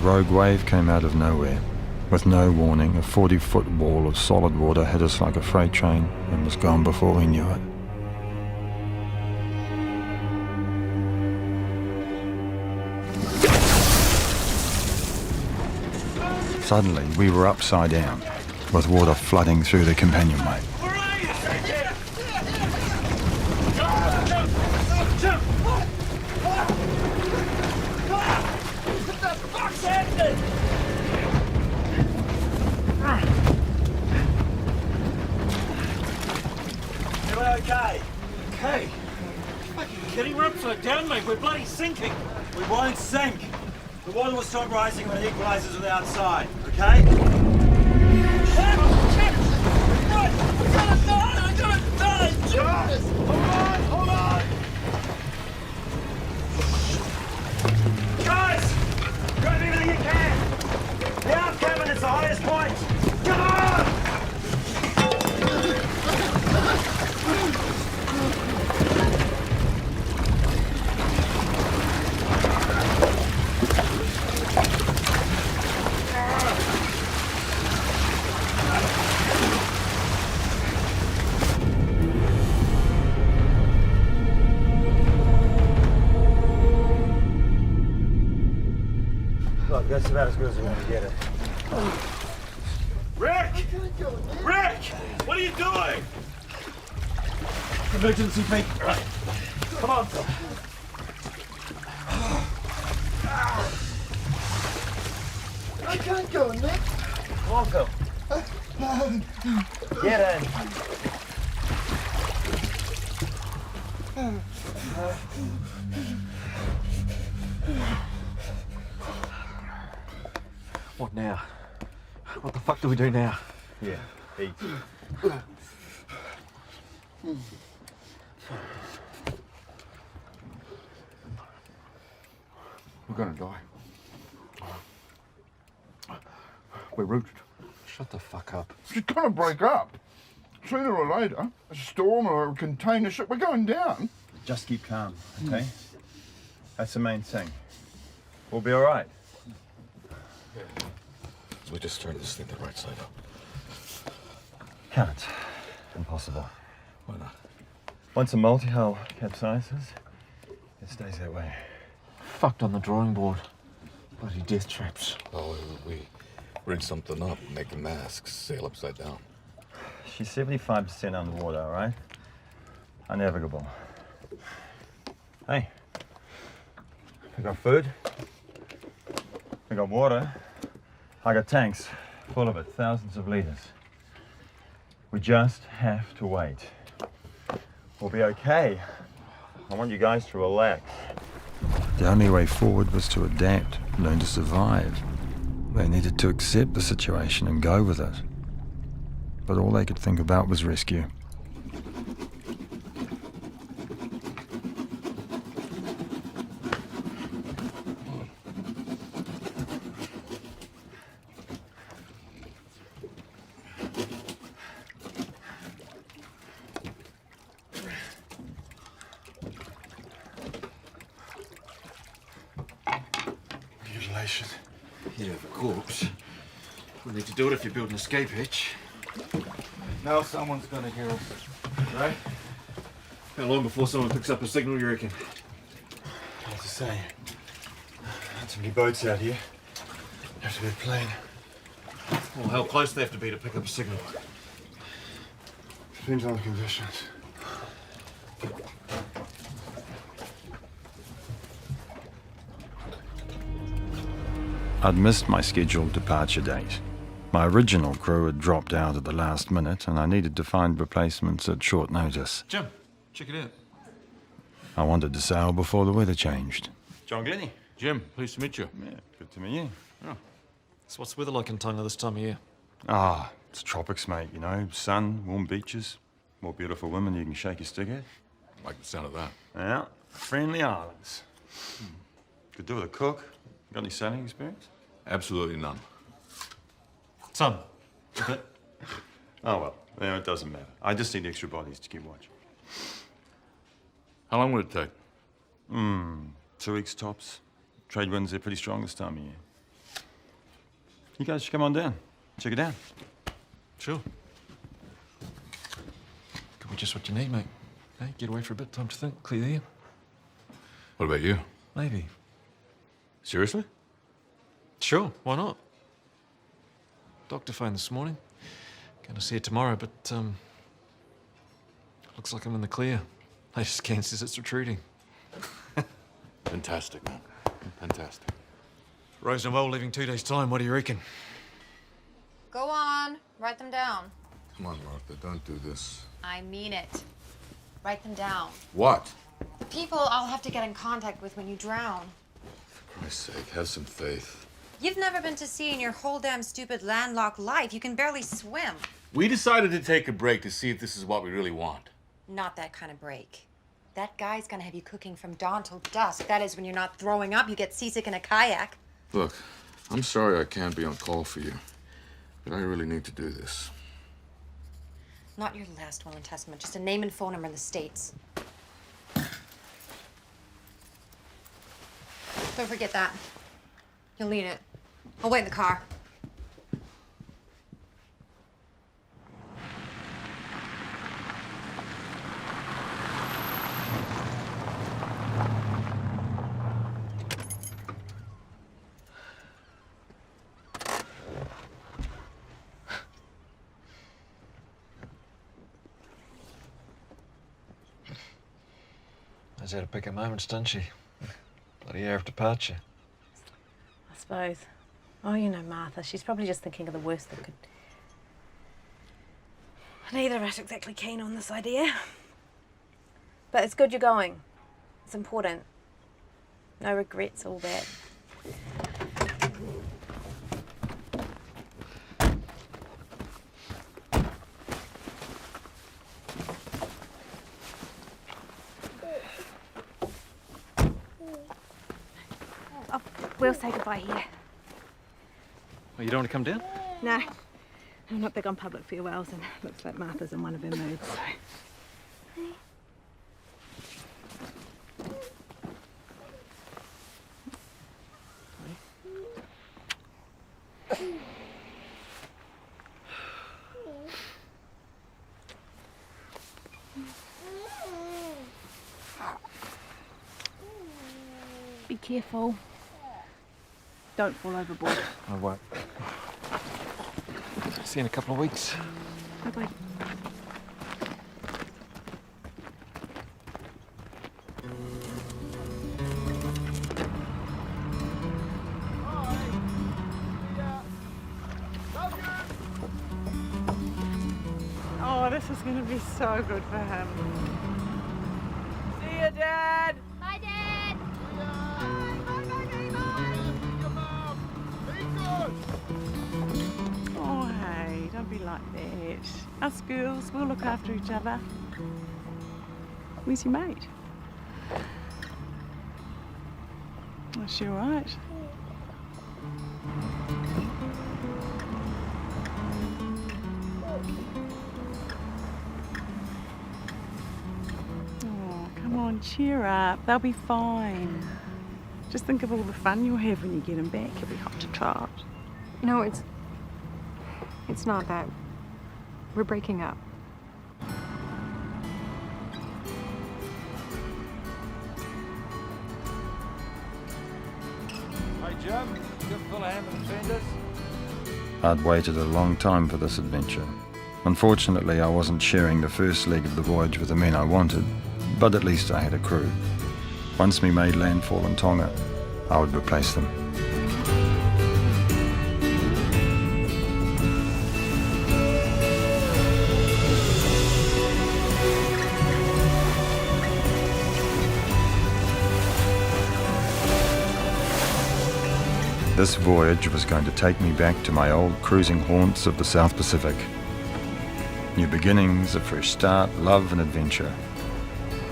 rogue wave came out of nowhere. With no warning, a 40-foot wall of solid water hit us like a freight train and was gone before we knew it. Suddenly, we were upside down, with water flooding through the companionway. Okay. Okay? Fucking kidding? We're upside down, mate. We're bloody sinking. We won't sink. The water will stop rising when it equalizes with the outside, okay? We're gonna die! Jesus! Hold on! Guys! Grab everything you can! The aft cabin is the highest point! Come on! Look, that's about as good as we're gonna get it. Rick! Rick! What are you doing? Emergency brake. Come on, Phil. I can't go, Nick. Come on, Phil. Get in. What now? What the fuck do we do now? Yeah, eat. We're gonna die. We're rooted. Shut the fuck up. She's gonna break up. Sooner or later, a storm or a container ship, we're going down. Just keep calm, okay? That's the main thing. We'll be all right. We just started this thing the right side up. Can't. Impossible. Why not? Once a multi-hull capsizes, it stays that way. Fucked on the drawing board. Bloody death traps. Oh, we rig something up, making masks, sail upside down. She's 75% underwater, all right? Unnavigable. Hey, we got food, we got water, I got tanks full of it, thousands of liters. We just have to wait. We'll be okay. I want you guys to relax. The only way forward was to adapt, learn to survive. They needed to accept the situation and go with it. But all they could think about was rescue. Mutilation. Yeah, of course. We need to do it if you build an escape hatch. Now someone's gonna hear us, right? How long before someone picks up a signal, you reckon? As I say, not too many boats out here. Have to be a plane. Well, how close they have to be to pick up a signal? Depends on the conditions. I'd missed my scheduled departure date. My original crew had dropped out at the last minute, and I needed to find replacements at short notice. Jim, check it out. I wanted to sail before the weather changed. John Glennie. Jim, pleased to meet you. Yeah, good to meet you. So what's the weather like in Tonga this time of year? Ah, it's tropics, mate, you know. Sun, warm beaches, more beautiful women you can shake your stick at. Like the sound of that. Yeah, friendly islands. Could do with a cook. Got any sailing experience? Absolutely none. Some. A bit. Oh, well, yeah, it doesn't matter. I just need extra bodies to keep watch. How long would it take? 2 weeks tops. Trade winds are pretty strong this time of year. You guys should come on down. Check it out. Sure. Could be just what you need, mate. Hey, get away for a bit, time to think, clear the air. What about you? Maybe. Seriously? Sure, why not? Doctor phoned this morning. Gonna see her tomorrow, but, looks like I'm in the clear. Latest scan says it's retreating. Fantastic, man. Fantastic. Rose Noel leaving 2 days' time, what do you reckon? Go on, write them down. Come on, Martha, don't do this. I mean it. Write them down. What? The people I'll have to get in contact with when you drown. For Christ's sake, have some faith. You've never been to sea in your whole damn stupid landlocked life. You can barely swim. We decided to take a break to see if this is what we really want. Not that kind of break. That guy's gonna have you cooking from dawn till dusk. That is when you're not throwing up, you get seasick in a kayak. Look, I'm sorry I can't be on call for you, but I really need to do this. Not your last will and testament, just a name and phone number in the States. Don't forget that. You'll need it. I'll wait in the car. Knows how to pick her moments, doesn't she? Bloody air of departure. I suppose. Oh, you know Martha. She's probably just thinking of the worst that could... Neither of us exactly keen on this idea. But it's good you're going. It's important. No regrets, all that. Oh, we'll say goodbye here. Oh, you don't want to come down? No, I'm not big on public farewells, and it looks like Martha's in one of her moods, so... Be careful. Don't fall overboard. I won't. See you in a couple of weeks. Bye-bye. Oh, this is going to be so good for him. See you, Dad. Bye, Dad. Oh, hey, don't be like that. Us girls, we'll look after each other. Where's your mate? Is she all right? Oh, come on, cheer up. They'll be fine. Just think of all the fun you'll have when you get them back. You'll be hot to trot. No, it's not that. We're breaking up. Hey, Jim, you full of ham and fenders? I'd waited a long time for this adventure. Unfortunately, I wasn't sharing the first leg of the voyage with the men I wanted, but at least I had a crew. Once we made landfall in Tonga, I would replace them. This voyage was going to take me back to my old cruising haunts of the South Pacific. New beginnings, a fresh start, love and adventure.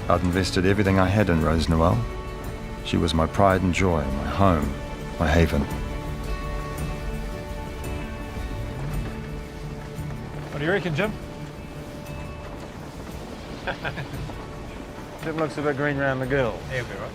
I'd invested everything I had in Rose Noel. She was my pride and joy, my home, my haven. What do you reckon, Jim? Jim looks a bit green round the gill. He'll be right.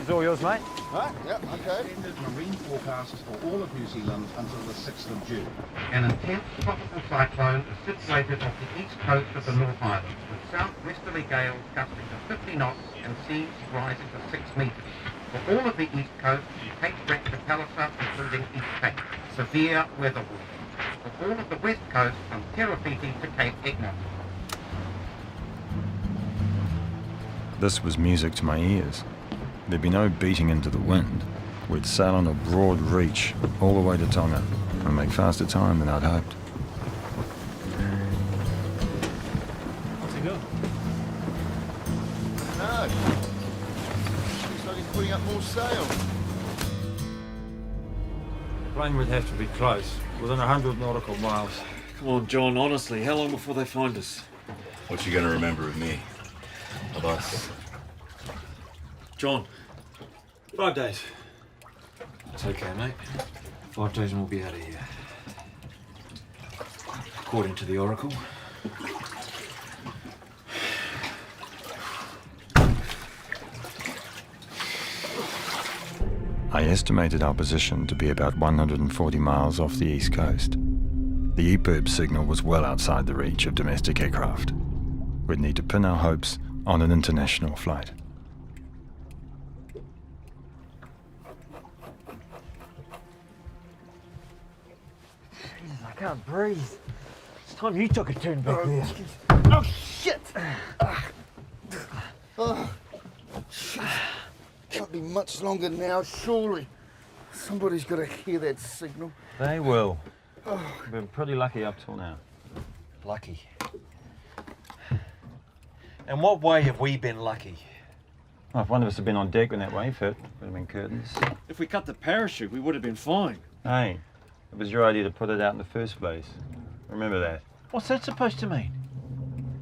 It's all yours, mate. Right, yeah, okay. Extended marine forecasts for all of New Zealand until the 6th of June. An intense tropical cyclone is situated off the east coast of the North Island, with southwesterly gales gusting to 50 knots and seas rising to 6 metres. For all of the east coast, from Cape Breton to Palliser, including East Cape, severe weather warning. For all of the west coast, from Terrafiti to Cape Egmont. This was music to my ears. There'd be no beating into the wind. We'd sail on a broad reach all the way to Tonga and make faster time than I'd hoped. What's he doing? No. Looks like he's putting up more sail. The plane would have to be close, within 100 nautical miles. Come on, John, honestly, how long before they find us? What you gonna remember of me? Of us? John, 5 days. it's okay, mate. 5 days and we'll be out of here. According to the Oracle. I estimated our position to be about 140 miles off the east coast. The EPIRB signal was well outside the reach of domestic aircraft. We'd need to pin our hopes on an international flight. I can't breathe. It's time you took a turn back there. Oh, shit! Oh, shit. Can't be much longer now, surely. Somebody's got to hear that signal. They will. We've been pretty lucky up till now. Lucky. In what way have we been lucky? Well, if one of us had been on deck when that wave hit, would have been curtains. If we cut the parachute, we would have been fine. Hey, it was your idea to put it out in the first place. Remember that. What's that supposed to mean?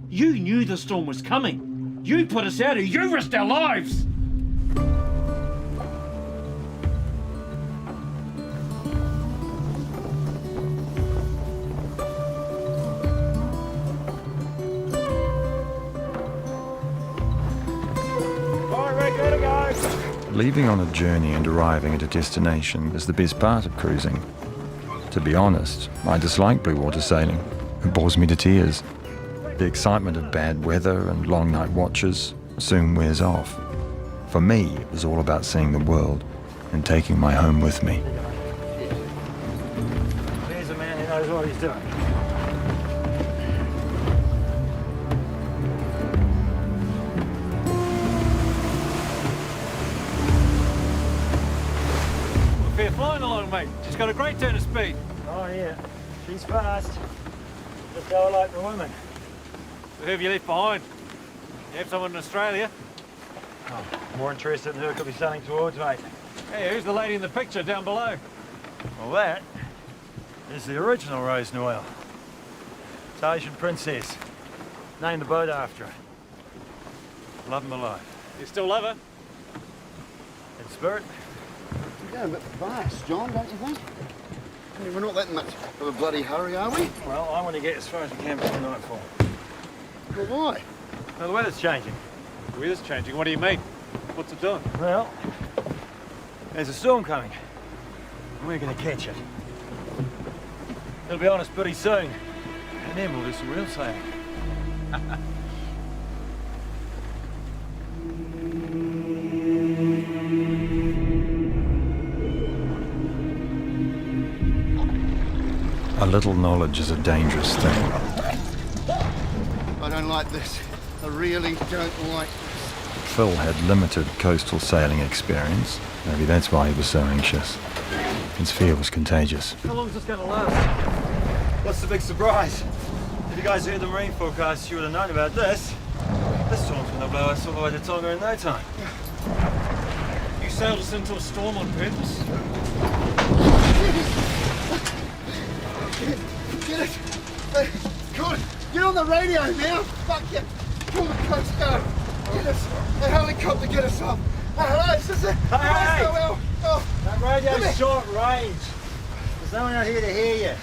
You knew the storm was coming. You put us out here. You risked our lives. Leaving on a journey and arriving at a destination is the best part of cruising. To be honest, I dislike blue water sailing. It bores me to tears. The excitement of bad weather and long night watches soon wears off. For me, it was all about seeing the world and taking my home with me. There's a man who knows what he's doing. Fair flying along, mate. She's got a great turn of speed. Oh, yeah. She's fast. Just go like the women. Who have you left behind? You have someone in Australia? Oh, more interested in who it could be sailing towards, mate. Hey, who's the lady in the picture down below? Well, that is the original Rose Noel. It's Asian princess. Named the boat after her. Love 'em alive. You still love her? In spirit. You're going a bit fast, John, don't you think? I mean, we're not that much of a bloody hurry, are we? Well, I want to get as far as we can before nightfall. Well, why? Well, the weather's changing. The weather's changing. What do you mean? What's it doing? Well, there's a storm coming. And we're going to catch it. It'll be on us pretty soon. And then we'll do some real sailing. A little knowledge is a dangerous thing. I don't like this. I really don't like this. Phil had limited coastal sailing experience. Maybe that's why he was so anxious. His fear was contagious. How long is this going to last? What's the big surprise? If you guys heard the marine forecast, you would have known about this. This storm's going to blow us all the way to Tonga in no time. You sailed us into a storm on purpose? Get it! Good! Get on the radio now! Fuck you! Call the Coast Guard! Get us a helicopter, get us off! Hello, is this it? Hey! Oh, That radio's short range. There's no one out here to hear you.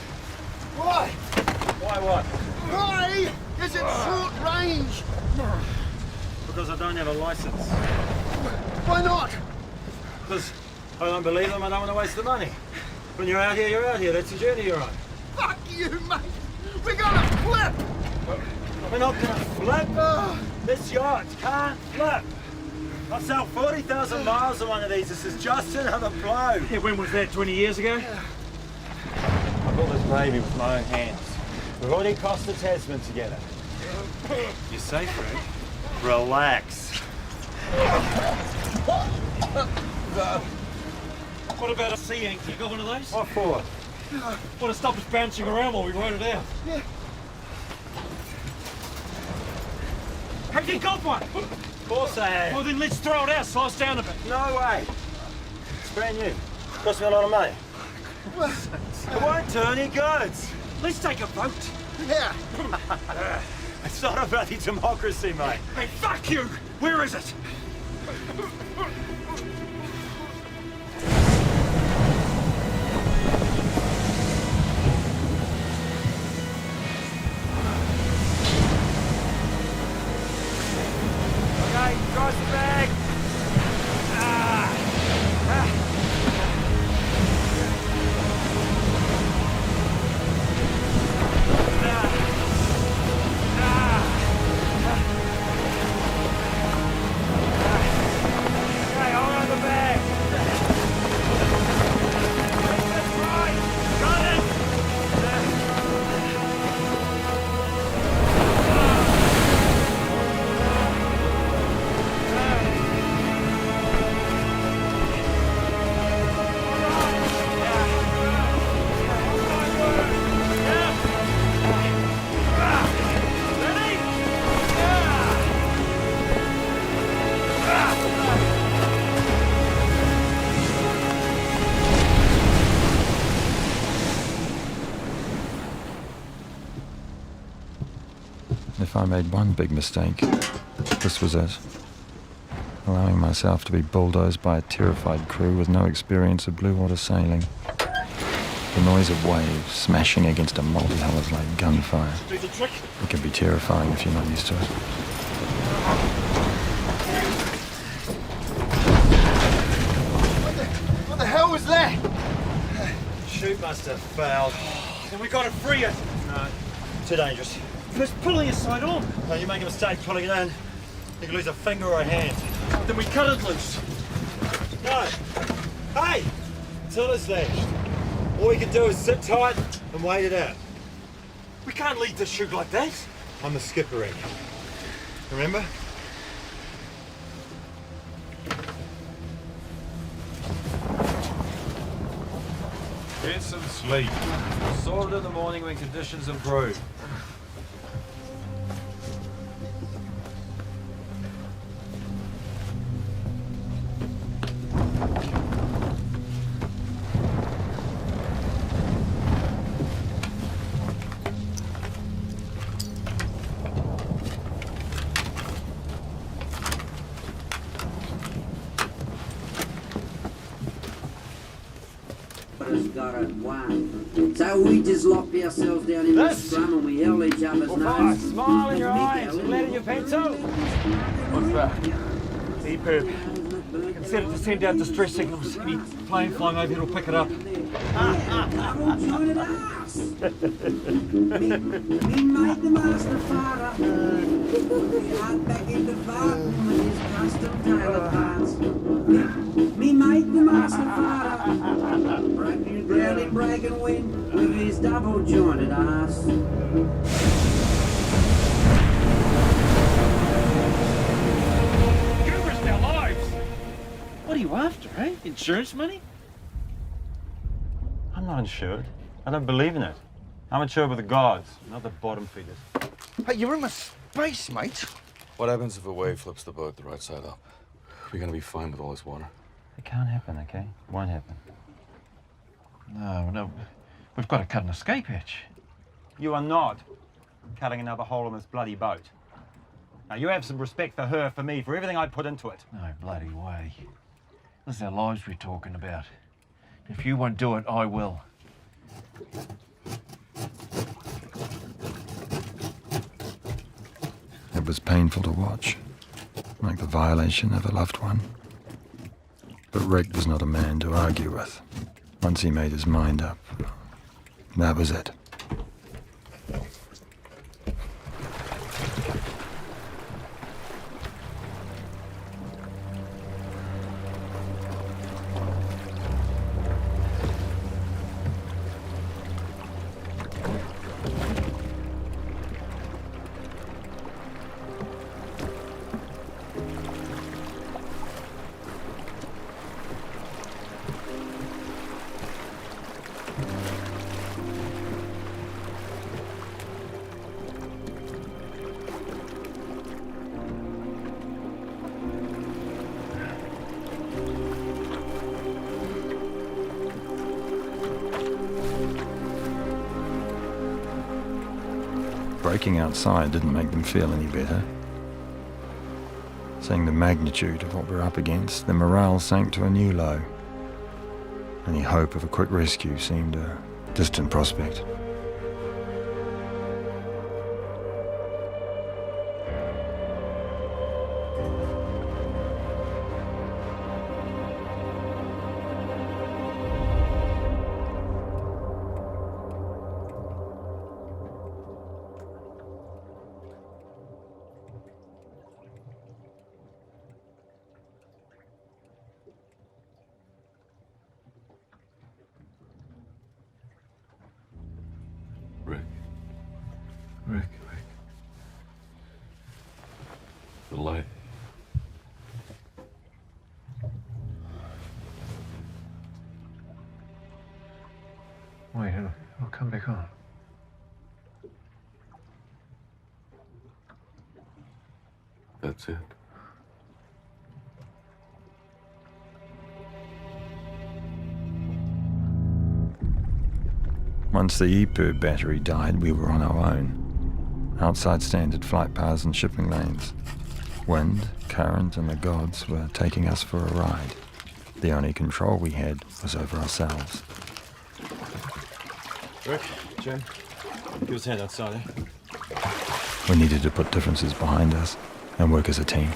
why? Why what? Why is it short range? Because I don't have a license. Why not? Because I don't believe them, I don't want to waste the money. When you're out here, you're out here. That's the journey you're on. Fuck you, mate. We're gonna flip. We're not gonna flip. This yacht can't flip. I've sailed 40,000 miles on one of these. This is just another blow. Yeah, when was that, 20 years ago? I built this baby with my own hands. We've already crossed the Tasman together. You're safe, Ray. Relax. What about a sea anchor? You got one of those? What for? Want to stop us bouncing around while we rode it out? Yeah. Have you got one? Of course I have. Well, then let's throw it out, slow us down a bit. No way. It's brand new. Cost me a lot of money. It won't do any goods. Let's take a vote. Yeah. It's not a bloody democracy, mate. Hey, fuck you! Where is it? Okay, cross the bag. Okay, hold on the bag. That's right. Got it. If I made one big mistake, this was it. Allowing myself to be bulldozed by a terrified crew with no experience of blue water sailing. The noise of waves smashing against a multi-hull is like gunfire. Do the trick. It can be terrifying if you're not used to it. What the hell was that? Chute must have failed. Then we gotta free it. No, too dangerous. It's pulling us side on. No, you make a mistake pulling it in, you can lose a finger or a hand. Then we cut it loose. No. Hey! Till it's lashed. All we can do is sit tight and wait it out. We can't leave this chute like that. I'm the skipper, Rick. Remember? Get some sleep. We'll sort it in the morning when conditions improve. Got it, wow. So we just locked ourselves down in the scrum and we held each other's nose. Smile in your eyes, lead in your pencil. What's that? EPIRB. Set it to send out distress signals. Any plane flying over here will pick it up. Come on, join us. Me mate the master father. Out back in the garden with his custom tailor parts. Me mate the master father. Breaking ground in breaking wind with his double jointed ass. You risked our lives. What are you after, eh? Insurance money? I'm not insured. I don't believe in it. I'm insured with the gods, not the bottom feeders. Hey, you're in my space, mate. What happens if a wave flips the boat the right side up? We're gonna be fine with all this water. It can't happen, okay? It won't happen. No. We've got to cut an escape hatch. You are not cutting another hole in this bloody boat. Now, you have some respect for her, for me, for everything I put into it. No bloody way. This is our lives we're talking about. If you won't do it, I will. It was painful to watch, like the violation of a loved one. But Rick was not a man to argue with. Once he made his mind up, that was it. Breaking outside didn't make them feel any better. Seeing the magnitude of what we're up against, their morale sank to a new low. Any hope of a quick rescue seemed a distant prospect. Rick. The light. Wait, it'll come back on. That's it. Once the EPIRB battery died, we were on our own. Outside standard flight paths and shipping lanes. Wind, current, and the gods were taking us for a ride. The only control we had was over ourselves. Rick, Jim, give us a hand outside, eh? We needed to put differences behind us and work as a team.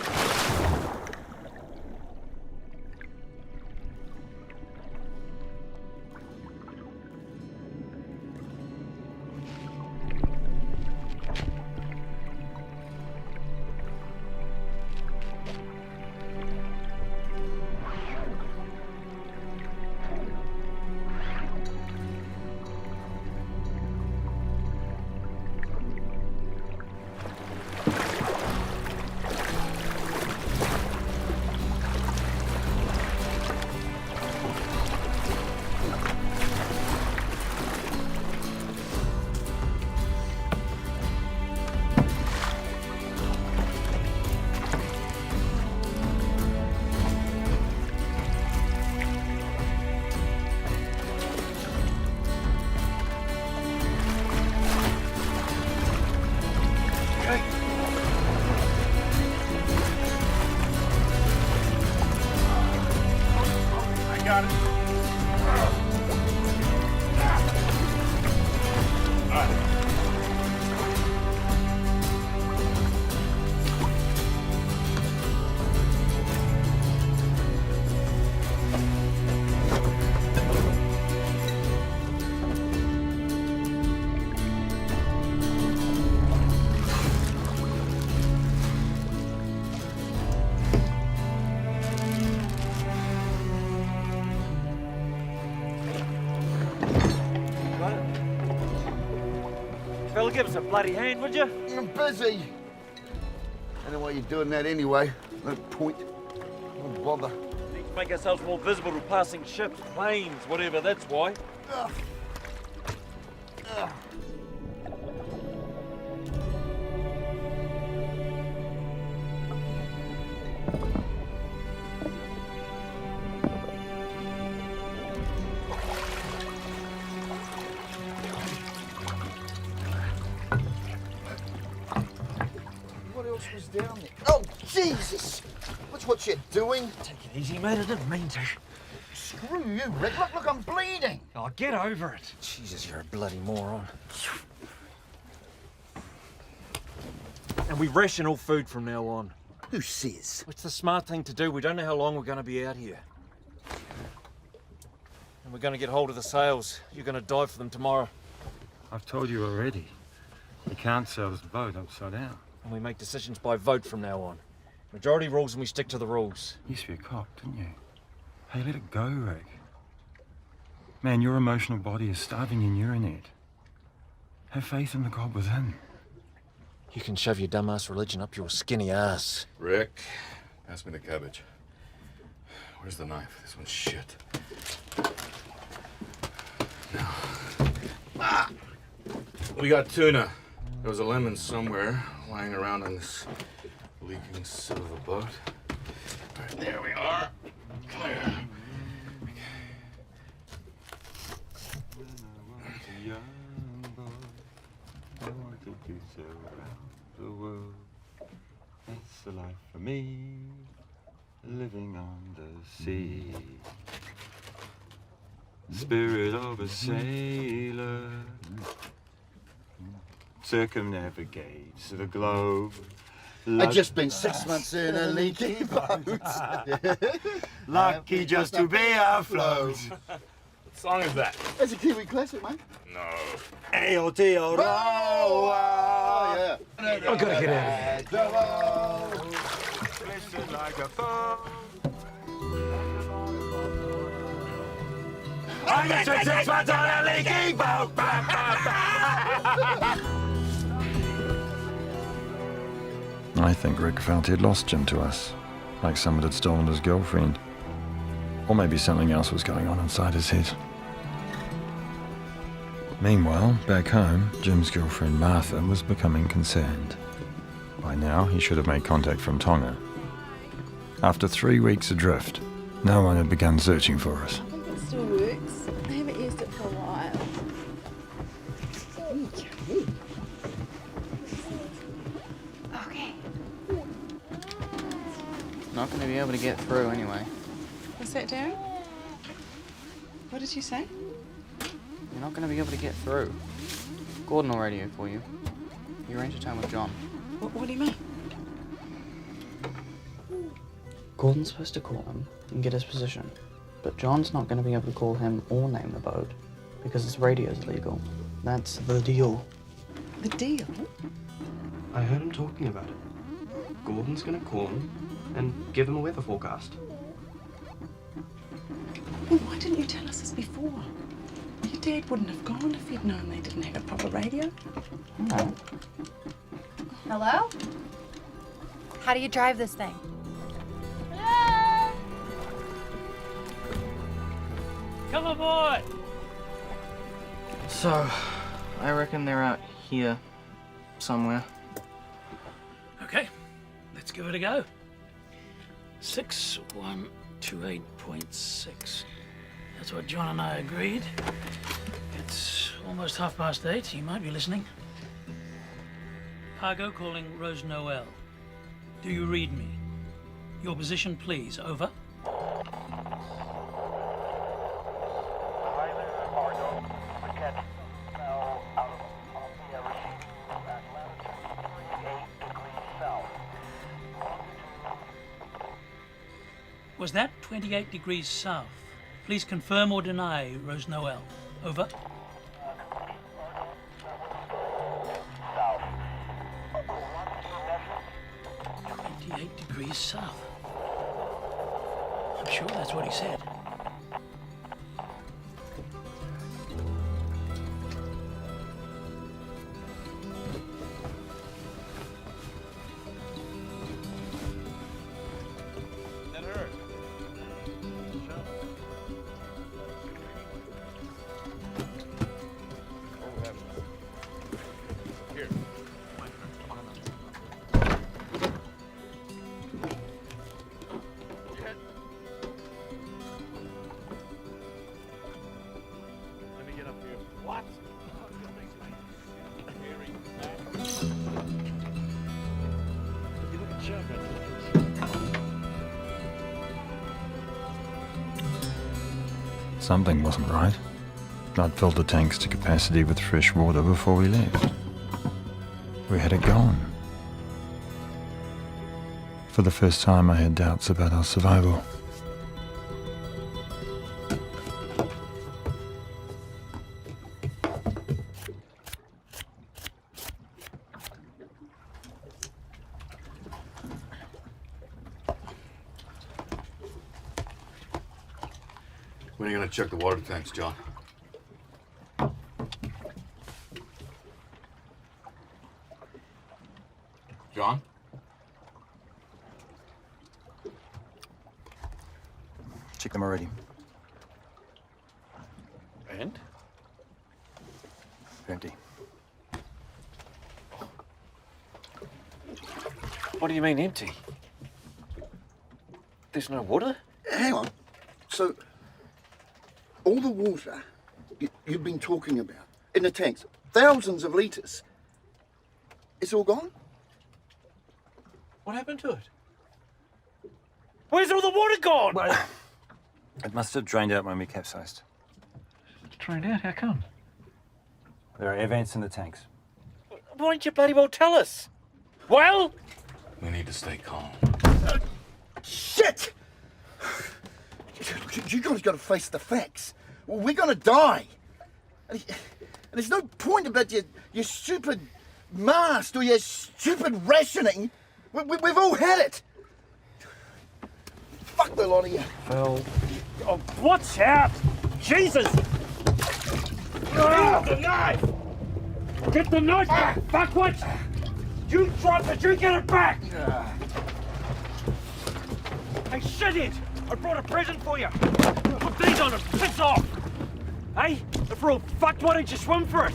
Fella, give us a bloody hand, would you? I'm busy. I know why you're doing that anyway. No point. No bother. Need to make ourselves more visible to passing ships, planes, whatever, that's why. Ugh. Ugh. What else was down there? Oh, Jesus! What's what you're doing? Take it easy, mate. I didn't mean to. Screw you, Rick. Look, I'm bleeding. Oh, get over it. Jesus, you're a bloody moron. And we ration all food from now on. Who says? It's the smart thing to do. We don't know how long we're going to be out here. And we're going to get hold of the sails. You're going to dive for them tomorrow. I've told you already. You can't sail this boat upside down. And we make decisions by vote from now on. Majority rules and we stick to the rules. You used to be a cop, didn't you? Hey, let it go, Rick. Man, your emotional body is starving in urinate. Have faith in the God within. You can shove your dumbass religion up your skinny ass. Rick, pass me the cabbage. Where's the knife? This one's shit. Now. We got tuna. There was a lemon somewhere lying around on this leaking sill of a boat. All right, there we are. Clear. That's the life for me, living on the sea. Spirit of a sailor circumnavigates the globe. I've just been 6 months in a leaky boat. Lucky just to be afloat. What song is that? It's a Kiwi classic, mate. No. Aotearoa. Oh, yeah. I've got to get out of here. Listen like a phone. I got 6 months on a leaky boat. I think Rick felt he'd lost Jim to us, like someone had stolen his girlfriend. Or maybe something else was going on inside his head. Meanwhile, back home, Jim's girlfriend Martha was becoming concerned. By now, he should have made contact from Tonga. After 3 weeks adrift, no one had begun searching for us. I think it still works. I haven't used it for a while. Okay. Not going to be able to get through anyway. What's that, Darren? What did you say? You're not going to be able to get through. Gordon will radio for you. You arrange a time with John. What do you mean? Gordon's supposed to call him and get his position, but John's not going to be able to call him or name the boat because his radio's illegal. That's the deal. The deal? I heard him talking about it. Gordon's going to call him and give him a weather forecast. Well, why didn't you tell us this before? Your dad wouldn't have gone if he'd known they didn't have a proper radio. No. Hello? How do you drive this thing? Come aboard! So, I reckon they're out here somewhere. Okay, let's give it a go. 6128.6. That's what John and I agreed. It's almost 8:30. He might be listening. Cargo calling Rose Noel. Do you read me? Your position, please. Over. Was that 28 degrees south? Please confirm or deny, Rose Noel. Over. 28 degrees south. I'm sure that's what he said. Something wasn't right. I'd filled the tanks to capacity with fresh water before we left. Where had it gone? For the first time, I had doubts about our survival. When are you gonna check the water tanks, John? John? Check them already. And? Empty. What do you mean empty? There's no water? Hang on. So, all the water you've been talking about in the tanks, thousands of litres, it's all gone? What happened to it? Where's all the water gone? Well, it must have drained out when we capsized. It's drained out? How come? There are air vents in the tanks. Why didn't you bloody well tell us? Well? We need to stay calm. Shit! You guys got to face the facts. We're going to die. And there's no point about your stupid mast or your stupid rationing. We've all had it. Fuck the lot of you. Phil. Oh, watch out! Jesus! Get the knife! Get the knife back! Fuckwit! You dropped it, you get it back! Hey, shit it! I brought a present for you! Put these on and piss off! Hey, if we're all fucked, why don't you swim for it?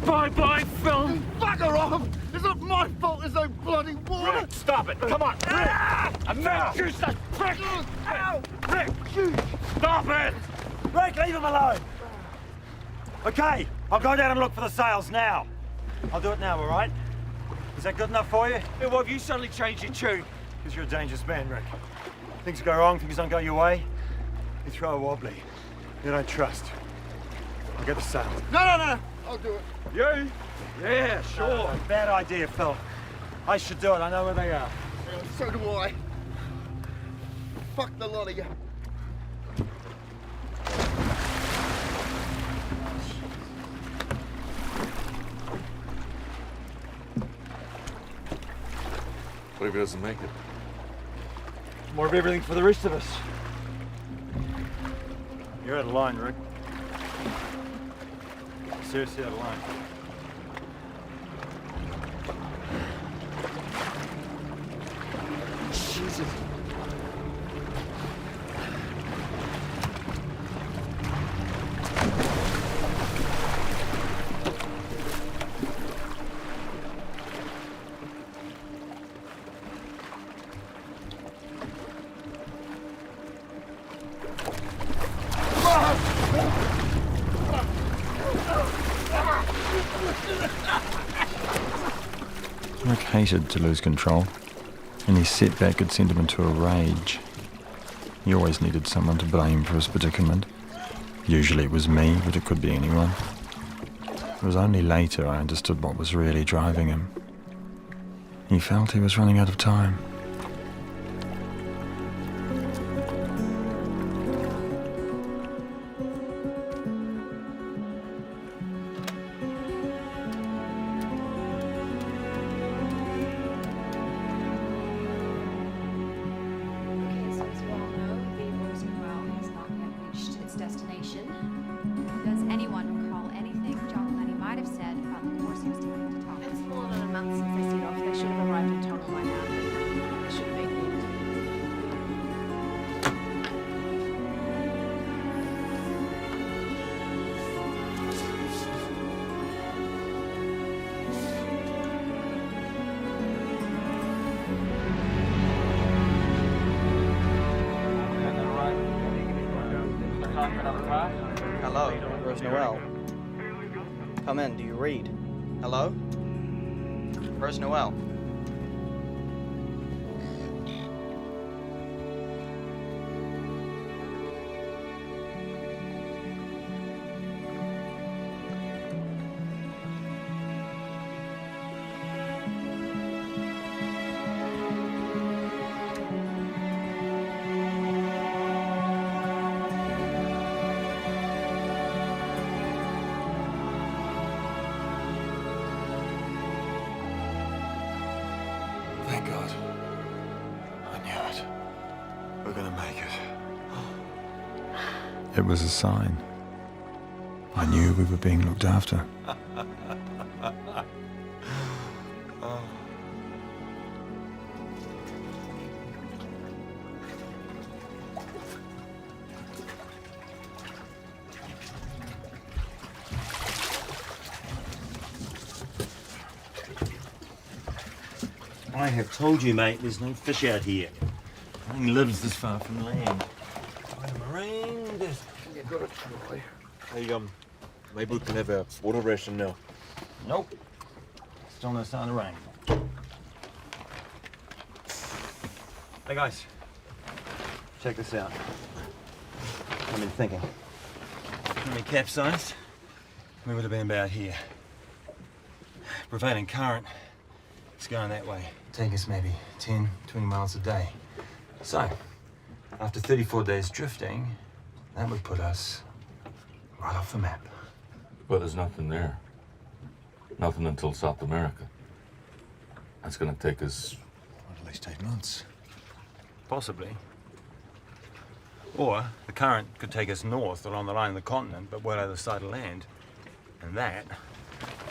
Bye-bye, Phil! Fuck her off! It's not my fault there's no bloody water! Rick, stop it! Come on, Rick! Enough! Use that prick! Ow! Rick! Stop it! Rick, leave him alone. Okay, I'll go down and look for the sails now. I'll do it now, all right? Is that good enough for you? Hey, why have you suddenly changed your tune? Because you're a dangerous man, Rick. Things go wrong, things don't go your way. You throw a wobbly. You don't trust. I'll get the sails. No. I'll do it. You? Yeah, sure. Bad idea, Phil. I should do it. I know where they are. Yeah, so do I. Fuck the lot of you. What if he doesn't make it? More of everything for the rest of us. You're out of line, Rick. Seriously out of line. Jesus. Rick hated to lose control, and his setback had sent him into a rage. He always needed someone to blame for his predicament. Usually it was me, but it could be anyone. It was only later I understood what was really driving him. He felt he was running out of time. Okay, so as you all know, the Rosenwell has not yet reached its destination. Does anyone recall anything John and Lenny might have said about the course he was taking to Tahoe? It's more than a month since they set off. They should have arrived in Tonga by now. They should have been moved. Hello, Rose Noel. Come in, do you read? Hello? Rose Noel. Thank God. I knew it. We're gonna make it. It was a sign. I knew we were being looked after. I have told you, mate, there's no fish out here. Nothing lives this far from land. Marine, You've got to try. Hey, maybe we can have a water ration now. Nope. Still no sign of rain. Hey guys, check this out. I've been thinking. When we capsized, we would have been about here. Prevailing current is going that way. Take us maybe 10, 20 miles a day. So, after 34 days drifting, that would put us right off the map. But there's nothing there. Nothing until South America. That's gonna take us at least 8 months. Possibly. Or the current could take us north along the line of the continent, but well over the side of land. And that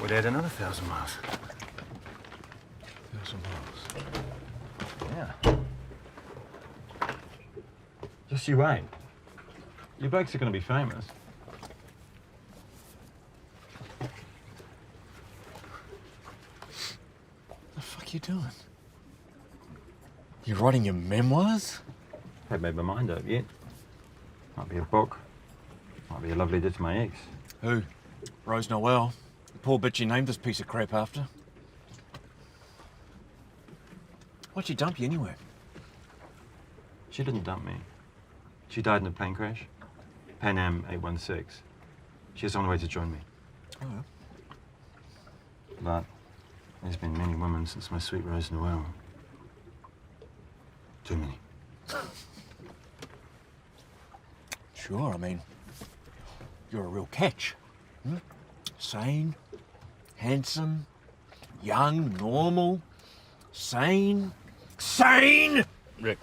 would add another 1,000 miles. 1,000 miles. Yeah. Just you wait. You blokes are going to be famous. What the fuck are you doing? You writing your memoirs? Haven't made my mind up yet. Might be a book. Might be a love letter to my ex. Who? Rose Noel. The poor bitch you named this piece of crap after. Why'd she dump you anyway? She didn't dump me. She died in a plane crash. Pan Am 816. She was on her way to join me. Oh. But there's been many women since my sweet Rose Noel. Too many. Sure, I mean, you're a real catch. Hmm? Sane, handsome, young, normal, sane. Rick,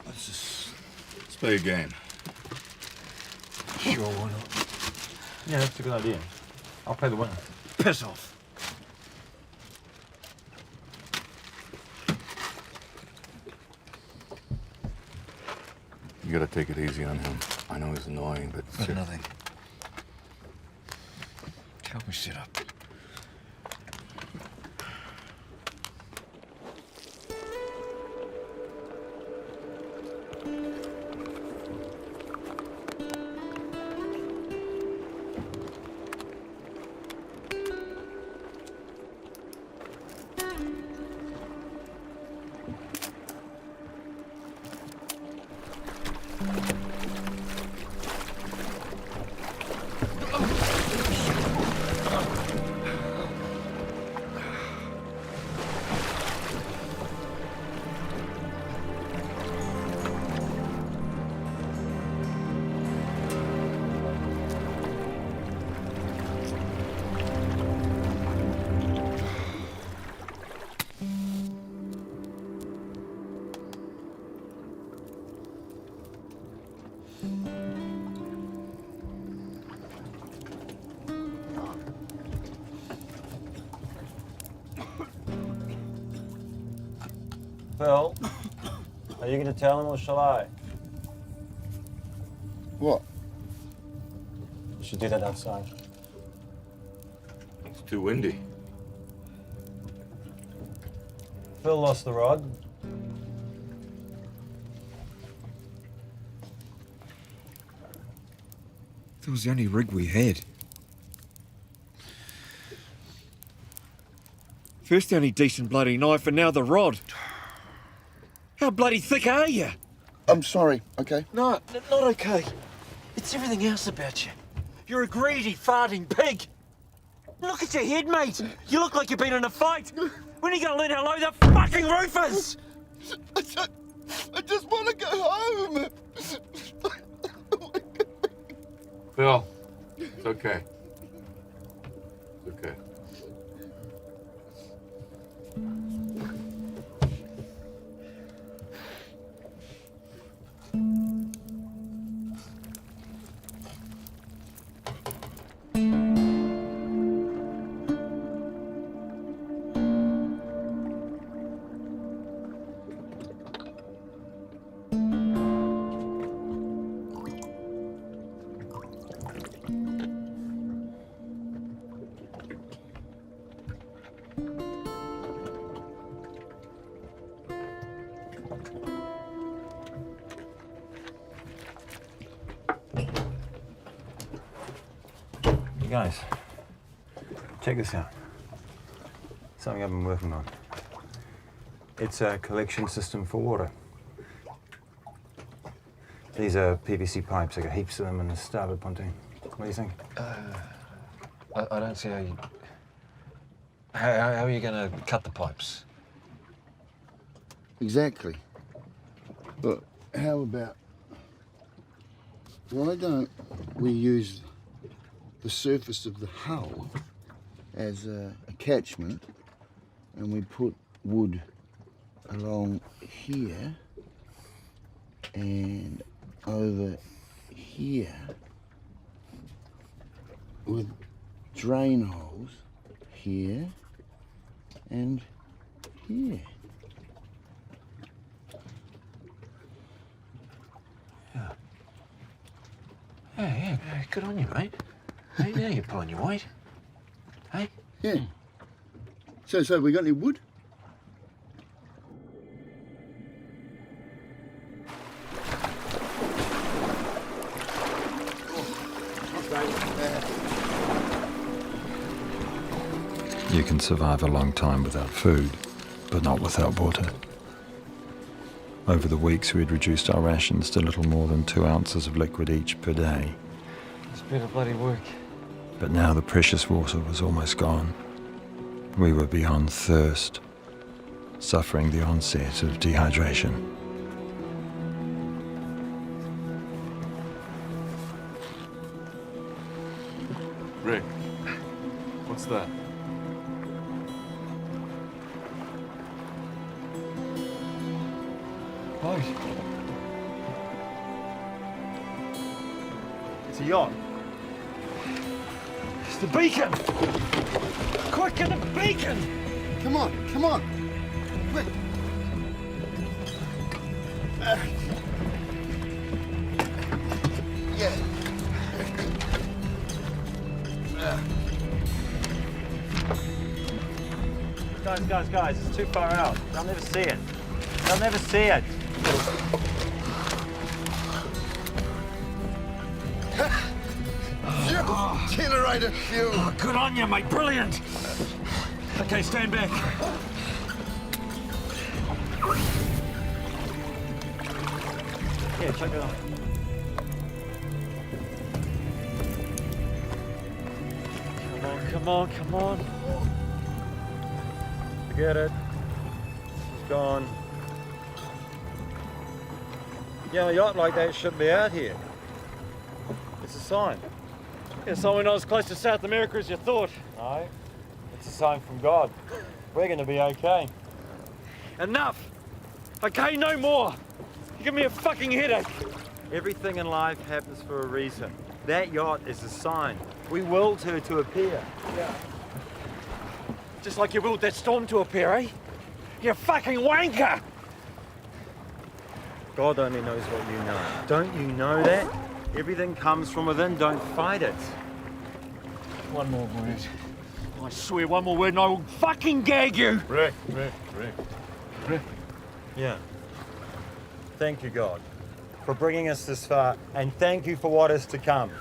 let's play a game. Sure, why not? Yeah, that's a good idea. I'll play the winner. Piss off. You gotta take it easy on him. I know he's annoying, but... Got nothing. Help me sit up. Phil, are you going to tell him or shall I? What? You should do that outside. It's too windy. Phil lost the rod. That was the only rig we had. First the only decent bloody knife and now the rod. How bloody thick are you? I'm sorry, okay? No, not okay. It's everything else about you. You're a greedy, farting pig. Look at your head, mate. You look like you've been in a fight. When are you going to learn how low that fucking roof is? I just want to go home. Phil, it's okay. It's okay. Guys, check this out. Something I've been working on. It's a collection system for water. These are PVC pipes. I got heaps of them in the starboard pontoon. What do you think? I don't see how you... How are you going to cut the pipes? Exactly. Look, how about... Why don't we use the surface of the hull as a catchment, and we put wood along here and over here with drain holes here and here. Yeah, good on you, mate. Hey, now you're pulling your weight. Hey? Yeah. So we got any wood? You can survive a long time without food, but not without water. Over the weeks, we'd reduced our rations to little more than 2 ounces of liquid each per day. It's been a bloody work. But now the precious water was almost gone. We were beyond thirst, suffering the onset of dehydration. Rick, what's that? Boat. It's a yacht. It's the beacon! Quicker, the beacon! Come on, come on. Quick. Yeah. Guys, it's too far out. They'll never see it. They'll never see it. Fuel! Generator fuel! Oh, good on you, mate. Brilliant. Okay, stand back. Yeah, check it out. Come on. Forget it. It's gone. Yeah, a yacht like that shouldn't be out here. It's a sign. Yeah, so we're not as close to South America as you thought. No, it's a sign from God. We're going to be okay. Enough! Okay, no more! You give me a fucking headache. Everything in life happens for a reason. That yacht is a sign. We willed her to appear. Yeah. Just like you willed that storm to appear, eh? You fucking wanker! God only knows what you know. Don't you know that? Everything comes from within. Don't fight it. One more word. I swear, one more word and I will fucking gag you! Rick. Yeah. Thank you, God, for bringing us this far, and thank you for what is to come.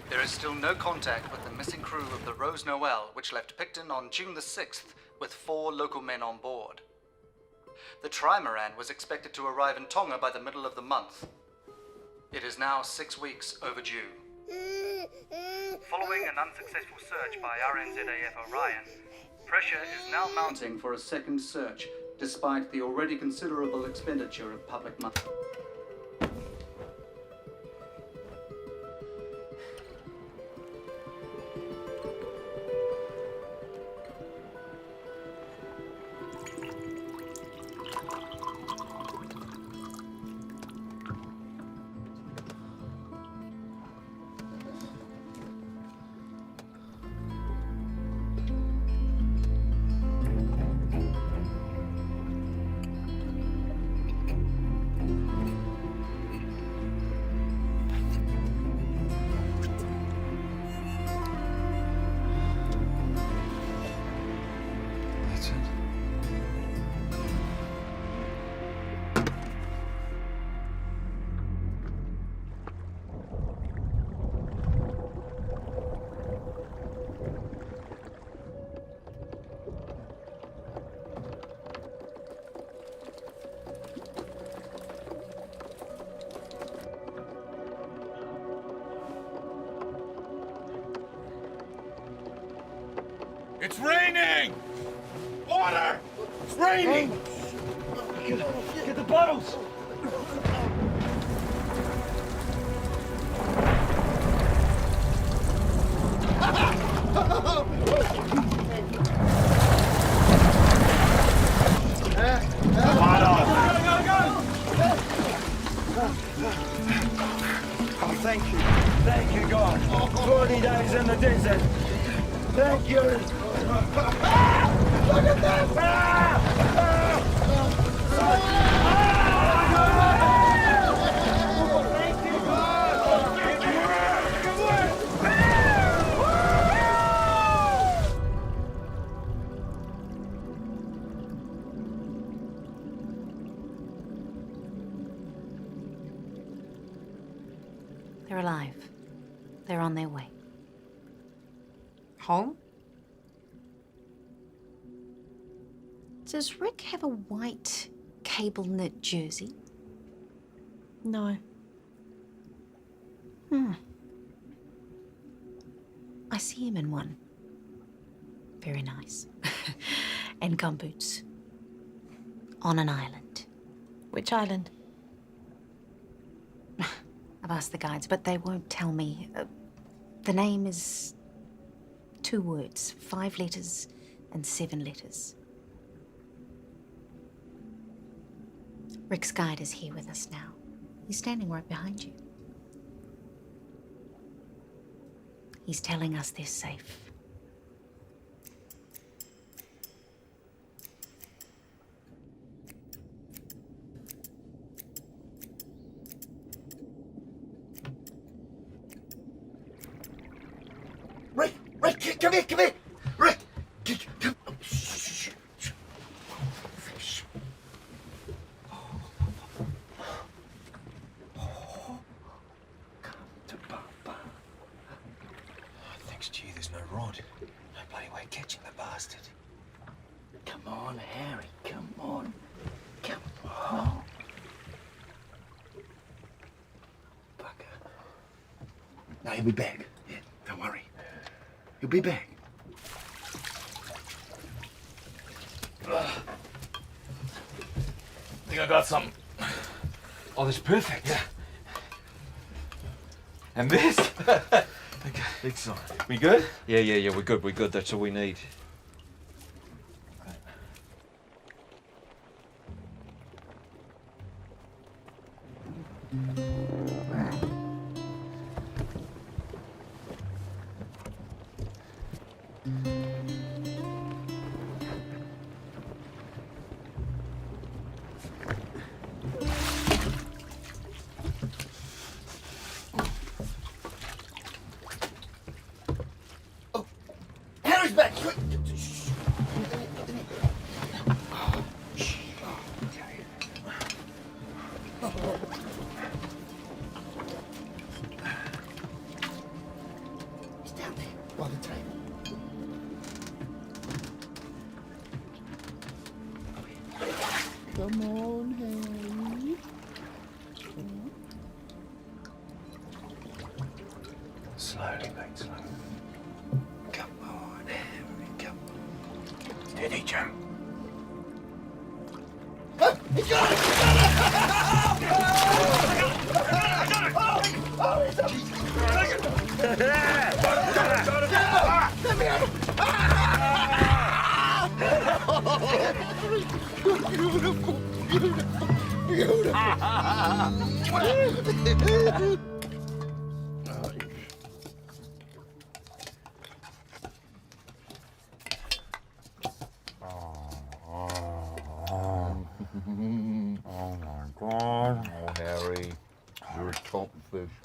There is still no contact with the missing crew of the Rose Noel, which left Picton on June the 6th with 4 local men on board. The trimaran was expected to arrive in Tonga by the middle of the month. It is now 6 weeks overdue. Following an unsuccessful search by RNZAF Orion, pressure is now mounting for a second search, despite the already considerable expenditure of public money. It's raining! Water! It's raining! Get the bottles! Oh, thank you. Thank you, God. 40 days in the desert. Thank you. Look at that! They're alive. They're on their way. Home? Does Rick have a white cable knit jersey? No. I see him in one. Very nice. And gumboots. On an island. Which island? I've asked the guides, but they won't tell me. The name is 2 words, 5 letters and 7 letters. Rick's guide is here with us now. He's standing right behind you. He's telling us they're safe. Rick, come here! Rick! Come. Thanks to you, there's no rod. No bloody way of catching the bastard. Come on, Harry, come on. Come on. Bugger. No, he'll be back. Yeah, don't worry. He'll be back. I think I got something. Oh, that's perfect. Yeah. And this? Okay. Big sign. We good? Yeah, we're good. That's all we need. Harry's back! Quick! He's down there by the table. Come on, Harry. Slowly, mate, slowly. Come on, Harry, come on. Steady, Jim. Oh, he got it! Beautiful, beautiful, beautiful. Oh my God. Oh, Harry, you're a top fish.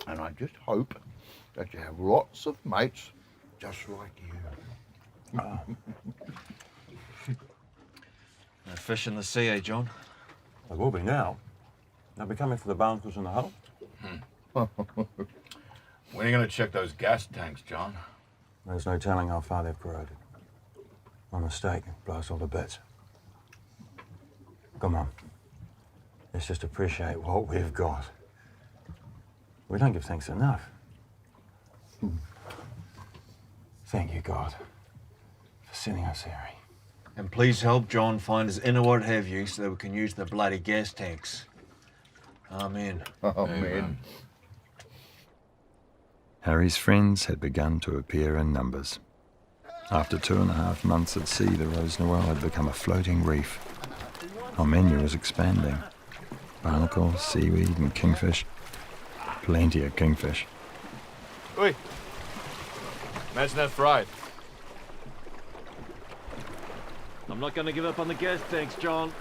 And I just hope that you have lots of mates just like you. No fish in the sea, eh, John? There will be now. They'll be coming for the barnacles in the hull. When are you going to check those gas tanks, John? There's no telling how far they've corroded. One mistake blows all the bits. Come on. Let's just appreciate what we've got. We don't give thanks enough. Thank you, God, for sending us Harry. And please help John find his inner what have you so that we can use the bloody gas tanks. Amen. Amen. Harry's friends had begun to appear in numbers. After 2.5 months at sea, the Rose Noel had become a floating reef. Our menu was expanding. Barnacles, seaweed and kingfish. Plenty of kingfish. Oi! Imagine that fried. I'm not gonna give up on the gas tanks, John.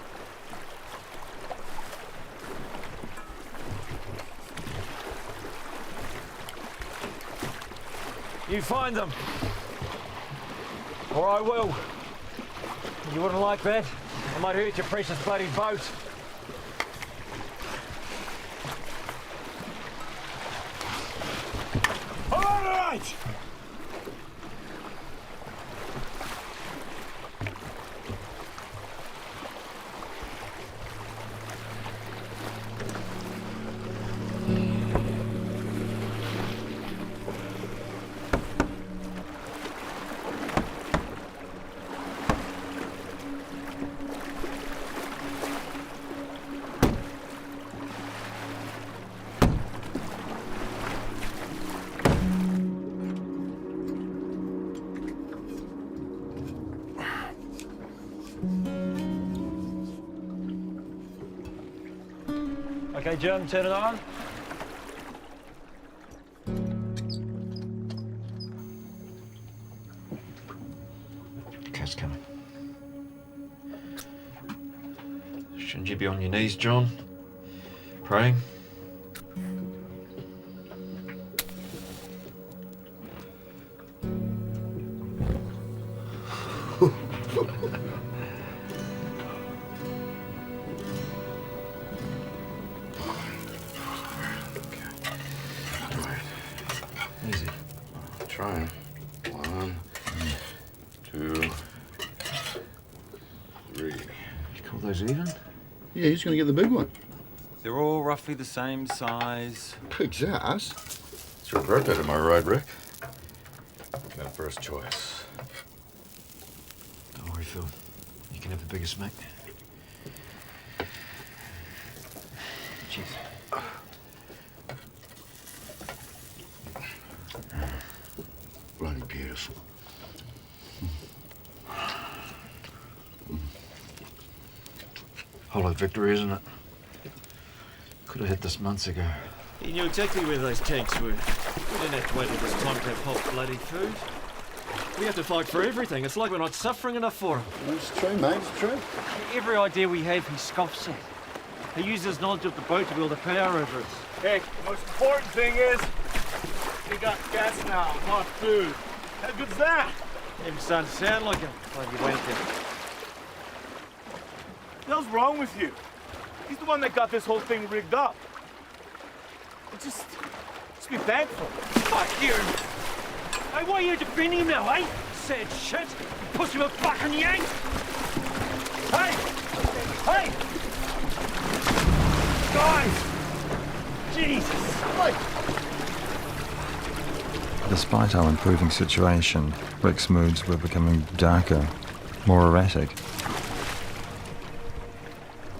You find them. Or I will. You wouldn't like that? I might hurt your precious bloody boat. All right! Okay, Jim, turn it on. Cat's coming. Shouldn't you be on your knees, John? Praying? Easy. Trying. 1, 2, 3. You call those even? Yeah, who's going to get the big one? They're all roughly the same size. Pig's ass. It's your birthday, am I right, Rick? No first choice. Don't worry, Phil. You can have the biggest mate. Cheers. Bloody beautiful. Hollow victory, isn't it? Could have hit this months ago. You knew exactly where those tanks were. We didn't have to wait all this time to have hot bloody food. We have to fight for everything. It's like we're not suffering enough for him. It's true, mate, it's true. Every idea we have, he scoffs at. He uses his knowledge of the boat to wield the power over us. Hey, the most important thing is we got gas now, not food. How good's that? Even starting to sound like him. Bloody wanker. What the hell's wrong with you? He's the one that got this whole thing rigged up. Just be thankful. Fuck you! Hey, why are you defending him now, eh? Sad shit! You pussy with fucking yank! Hey! Hey! Guys! Jesus! Wait! Despite our improving situation, Rick's moods were becoming darker, more erratic.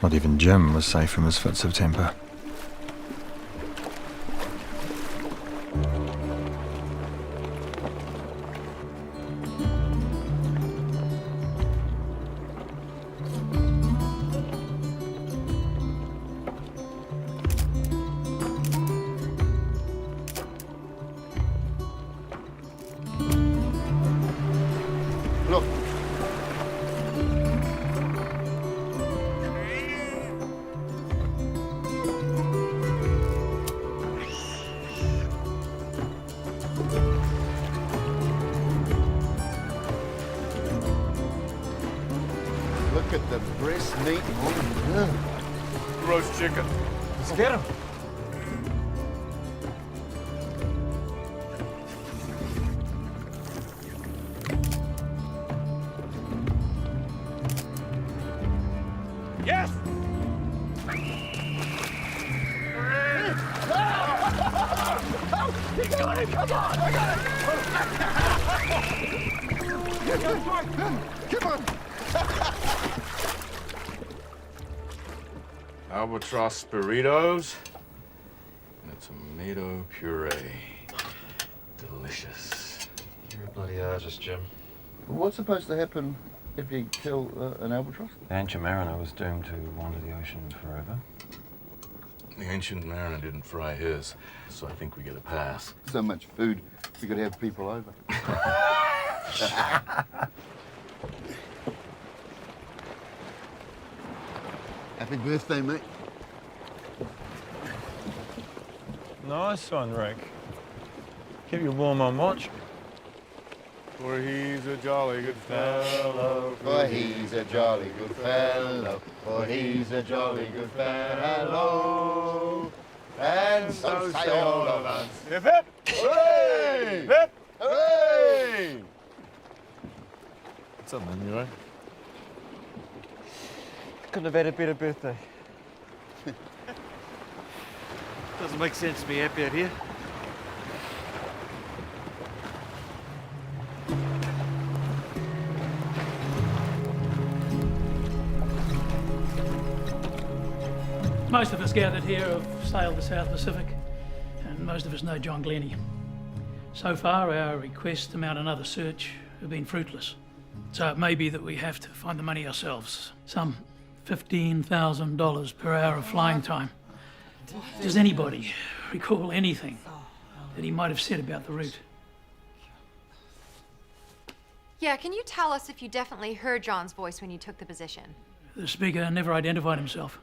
Not even Jim was safe from his fits of temper. Look. Look at the breast meat. Roast chicken. Let's get him. Yes! You got him! Come on! I got him! Come on! Albatross burritos and a tomato puree. Delicious. You're a bloody artist, Jim. What's supposed to happen if you kill an albatross? The ancient mariner was doomed to wander the ocean forever. The ancient mariner didn't fry his, so I think we get a pass. So much food, we could have people over. Happy birthday, mate. Nice one, Rick. Keep you warm on watch. For he's a jolly good fellow. For he's a jolly good fellow. For he's a jolly good fellow. And so say all of us. Hip hip! Hooray! Hip! Hooray! What's up, man? You all right? Couldn't have had a better birthday. Doesn't make sense to be happy out here. Most of us gathered here have sailed the South Pacific, and most of us know John Glennie. So far, our requests to mount another search have been fruitless. So it may be that we have to find the money ourselves. Some $15,000 per hour of flying time. Does anybody recall anything that he might have said about the route? Yeah, can you tell us if you definitely heard John's voice when you took the position? The speaker never identified himself.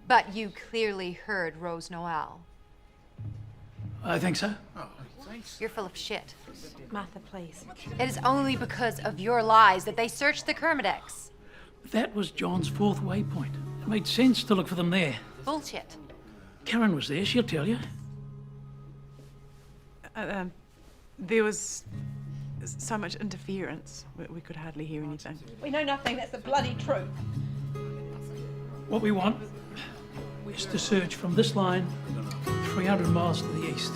But you clearly heard Rose Noel. I think so. You're full of shit. Martha, please. It is only because of your lies that they searched the Kermidex. That was John's fourth waypoint. It made sense to look for them there. Bullshit. Karen was there, she'll tell you. There was so much interference, we could hardly hear anything. We know nothing, that's the bloody truth. What we want is to search from this line 300 miles to the east.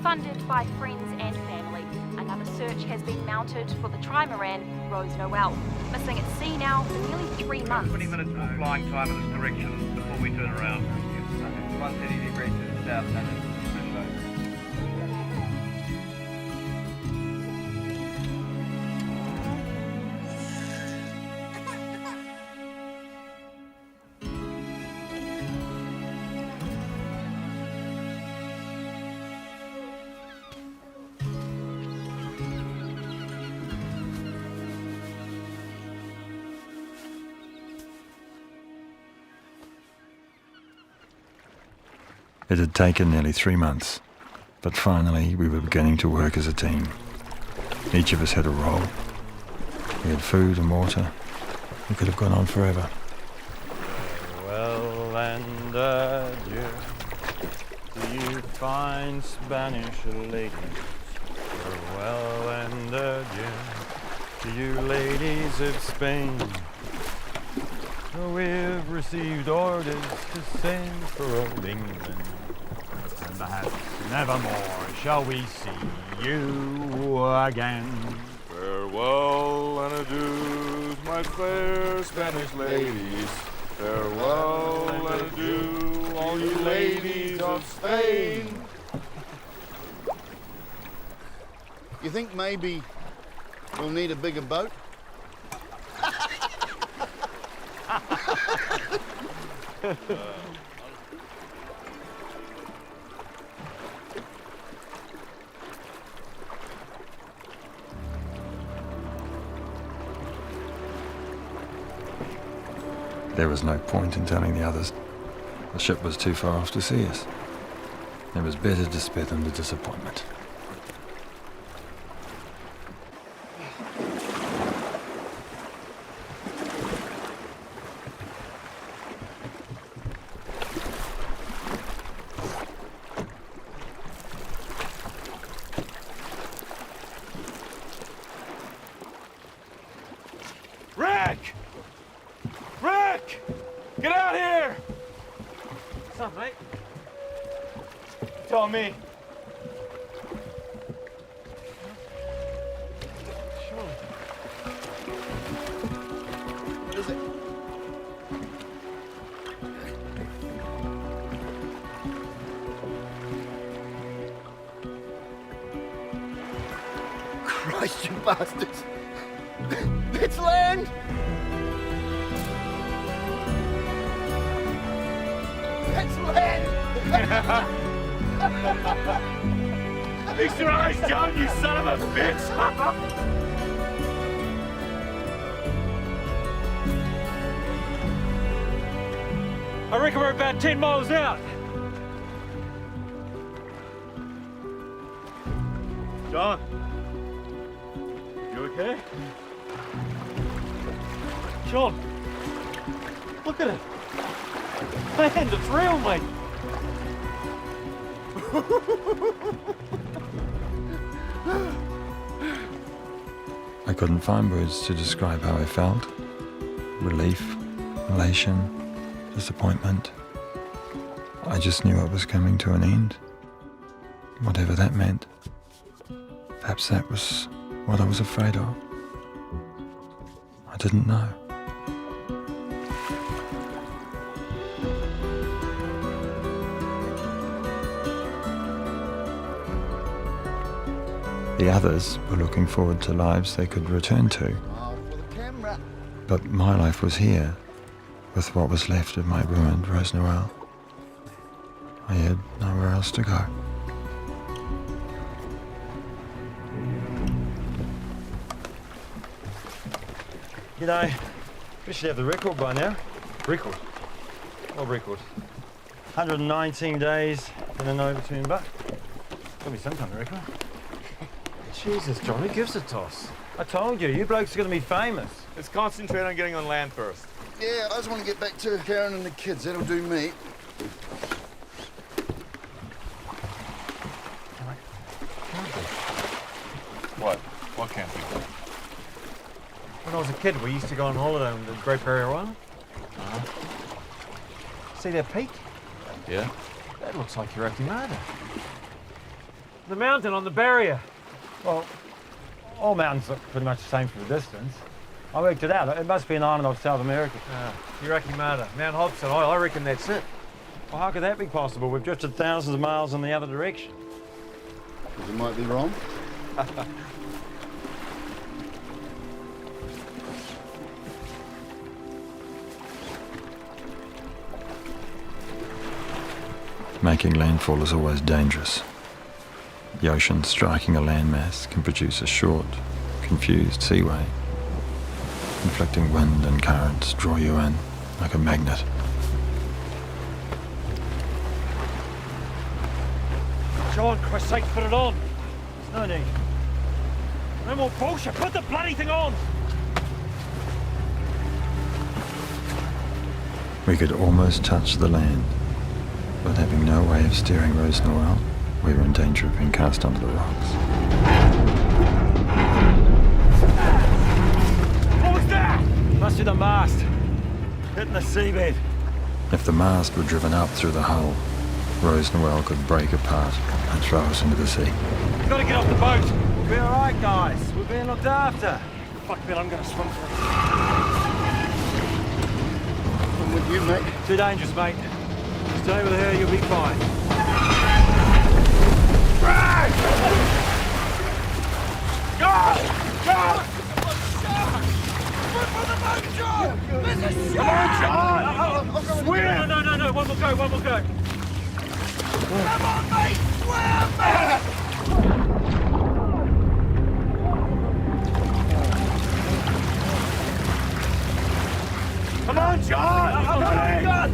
Funded by friends and family, another search has been mounted for the trimaran Rose Noel, missing at sea now for nearly 3 months. 20 minutes more flying time in this direction before we turn around. 130 degrees to the south, and then It had taken nearly 3 months, but finally we were beginning to work as a team. Each of us had a role. We had food and water. We could have gone on forever. Farewell and adieu to you fine Spanish ladies. Farewell and adieu to you ladies of Spain. For we've received orders to sail for old England. And perhaps nevermore shall we see you again. Farewell and adieu, my fair Spanish ladies. Farewell and adieu, all you ladies of Spain. You think maybe we'll need a bigger boat? There was no point in telling the others. The ship was too far off to see us. It was better to spare them the disappointment. Rick! Rick! Get out here! What's up, mate? Tell me. bastards! Let's land! Let's land! Fix your eyes, John, you son of a bitch! I reckon we're about 10 miles out. John, you okay? John, look at it. Man, it's real, mate. I couldn't find words to describe how I felt. Relief, elation, disappointment. I just knew it was coming to an end. Whatever that meant. Perhaps that was what I was afraid of. I didn't know. The others were looking forward to lives they could return to. But my life was here, with what was left of my ruined Rose Noel. I had nowhere else to go. You know, we should have the record by now. Record? What record? 119 days in an overturned butt. Got me some kind of record. Jesus, John, who gives a toss? I told you, you blokes are going to be famous. Let's concentrate on getting on land first. Yeah, I just want to get back to Karen and the kids. That'll do me. What? What can't be? When I was a kid, we used to go on holiday on the Great Barrier Island. See that peak? Yeah? That looks like Iraqi murder. The mountain on the barrier. Well, all mountains look pretty much the same from a distance. I worked it out. It must be an island of South America. Iraqi murder. Mount Hobson. I reckon that's it. Well, how could that be possible? We've drifted thousands of miles in the other direction. You might be wrong. Making landfall is always dangerous. The ocean striking a landmass can produce a short, confused seaway. Conflicting wind and currents draw you in like a magnet. John, Christ's sake, put it on. There's no need. No more bullshit. Put the bloody thing on. We could almost touch the land, but having no way of steering Rose Noel, we were in danger of being cast onto the rocks. What was that? Must be the mast. Hitting the seabed. If the mast were driven up through the hull, Rose Noel could break apart and throw us into the sea. You gotta get off the boat. We'll be all right, guys. We're being looked after. Fuck that, I'm gonna swim for it. I'm with you, mate. Too dangerous, mate. Stay with her, you'll be fine. Right! God! God! There's a shark! Swim! No, one more go. Come on, mate! Swim! Come on, John! Come on, John!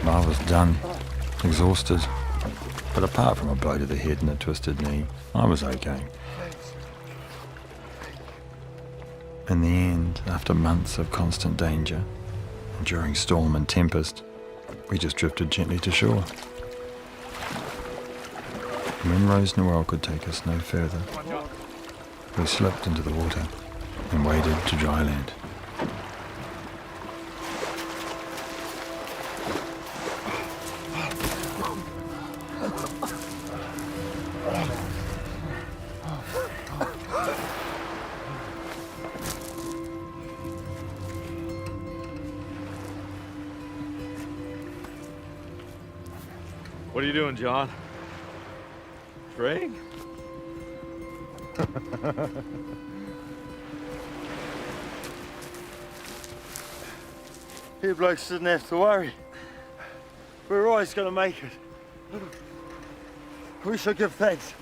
I was done, exhausted. But apart from a blow to the head and a twisted knee, I was okay. In the end, after months of constant danger, during storm and tempest, we just drifted gently to shore. When Rose Noel could take us no further, we slipped into the water and waded to dry land. What are you doing, John? Praying? You blokes didn't have to worry. We're always going to make it. We should give thanks.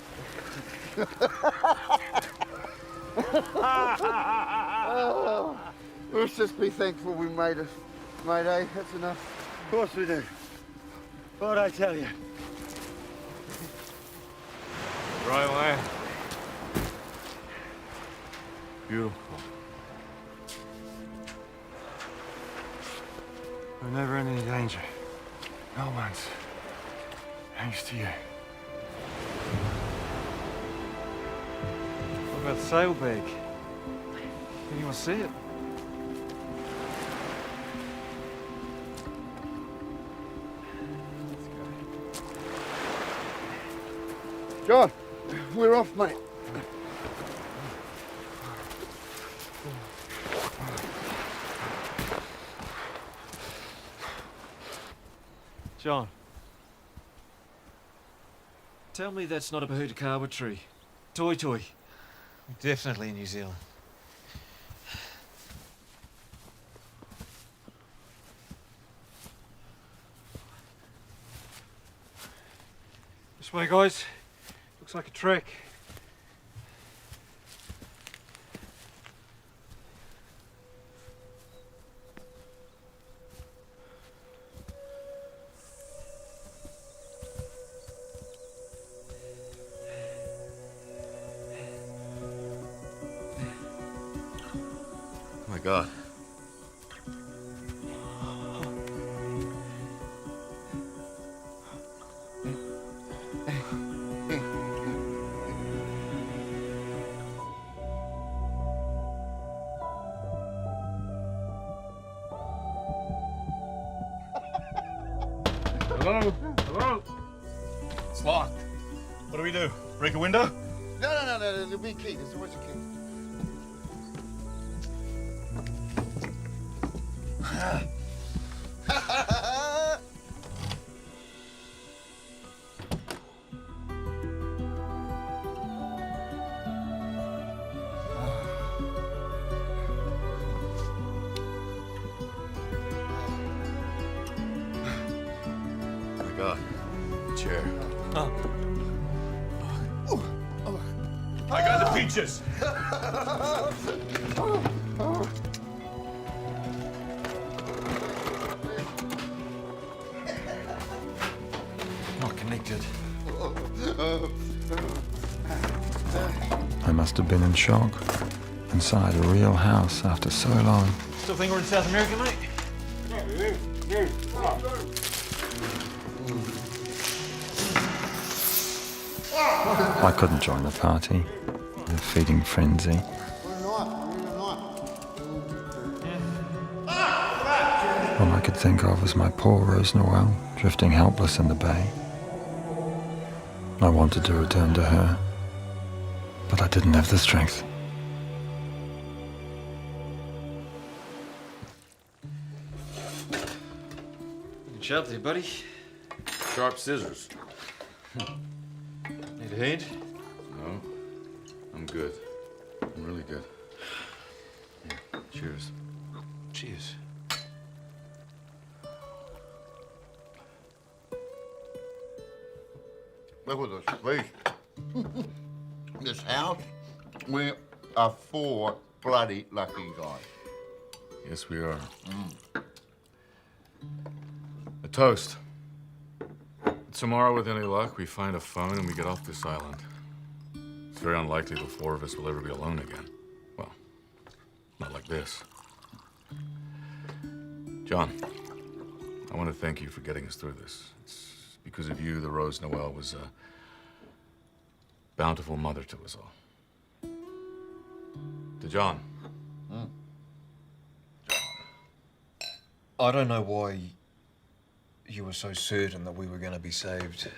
Let's just be thankful we made it, mate, eh? That's enough. Of course we do. What'd I tell you? Dry land. Beautiful. We're never in any danger. No once. Thanks to you. What about the sailbag? Can anyone see it? John, we're off, mate. John. Tell me that's not a Bahutakawa tree. Toi toi. Definitely in New Zealand. This way, guys. Looks like a trek. Oh my God. Hello? Hello? It's locked. What do we do? Break a window? No, there'll be a key. There's always a key. Oh my God. The chair. I got the peaches. Not connected. I must have been in shock. Inside a real house after so long. Still think we're in South America, mate? I couldn't join the party. The feeding frenzy. All I could think of was my poor Rose Noel, drifting helpless in the bay. I wanted to return to her, but I didn't have the strength. Good job there, buddy. Sharp scissors. Need a hand? No. I'm good. I'm really good. Here, cheers. Cheers. Look at this, please. This house, we are four bloody lucky guys. Yes, we are. A toast. Tomorrow, with any luck, we find a phone and we get off this island. It's very unlikely the four of us will ever be alone again. Well, not like this. John, I want to thank you for getting us through this. It's because of you the Rose Noel was a bountiful mother to us all. To John. I don't know why you were so certain that we were going to be saved.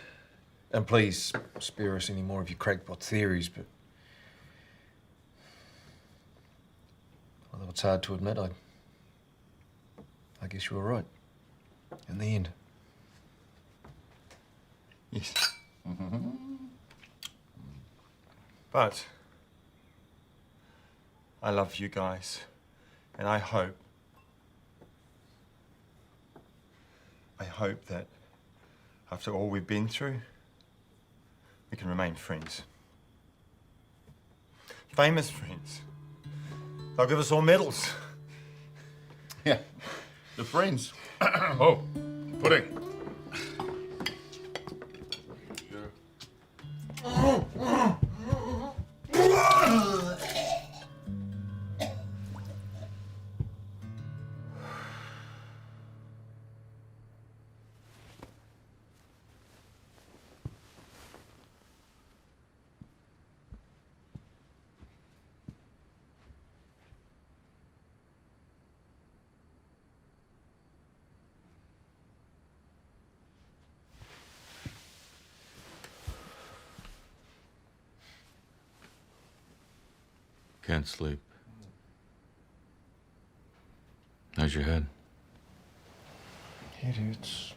And please spare us any more of your crackpot theories, but although it's hard to admit, I guess you were right in the end. Yes. But I love you guys, and I hope that after all we've been through, we can remain friends. Famous friends. They'll give us all medals. Yeah, the friends. Oh, pudding. Can't sleep. How's your head? It hurts.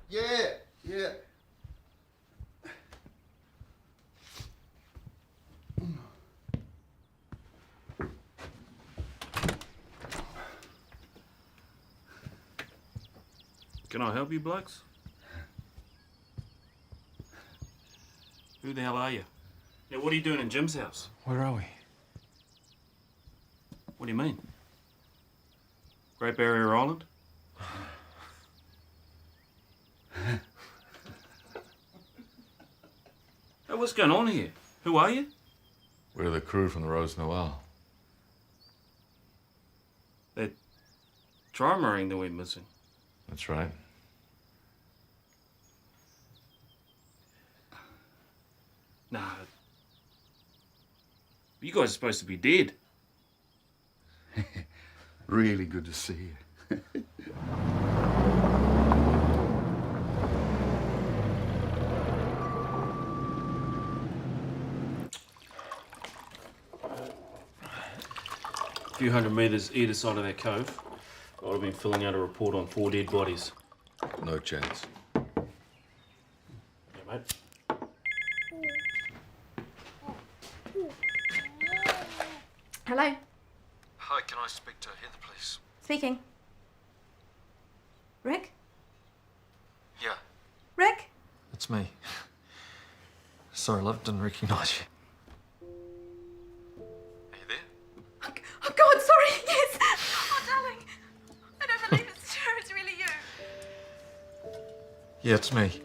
Yeah. Can I help you, blokes? Who the hell are you? Yeah, what are you doing in Jim's house? Where are we? What do you mean? Great Barrier Island? Hey, what's going on here? Who are you? We're the crew from the Rose Noel. That trimarine that we're missing. That's right. Nah. You guys are supposed to be dead. Really good to see you. A few hundred metres either side of that cove, I would have been filling out a report on 4 dead bodies. No chance. Yeah, mate. Hello? Hi, can I speak to Heather, please? Speaking. Rick? Yeah, Rick? it's me. Sorry, love, didn't recognise you. Are you there? Oh, God, sorry, yes! Oh, darling. I don't believe it's true. It's really you. Yeah, it's me.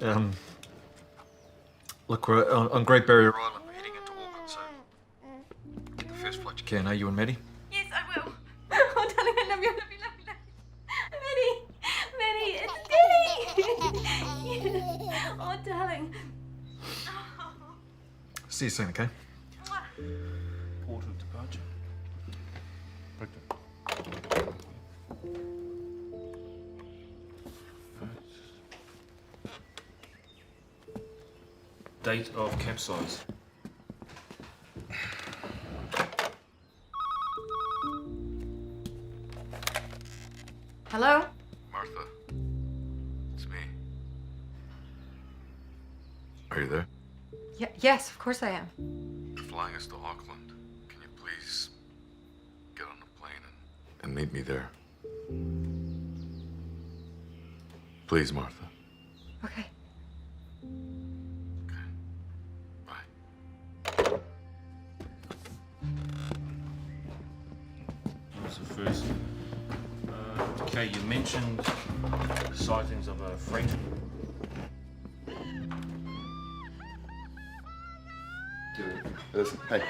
Look, we're on Great Barrier Island. We're heading into Auckland, so get the first flight you can, eh, you and Maddie? Yes, I will. Oh, darling, I love you, I love you, love you, love you. Maddie, it's Maddie. Yeah. Oh, darling. See you soon, okay? Port of departure. Date of capsize. Hello? Martha, it's me. Are you there? Yes, of course I am. You're flying us to Auckland. Can you please get on a plane and meet me there? Please, Martha. Okay. That was the first. Okay, you mentioned sightings of a freighter. Listen, hey.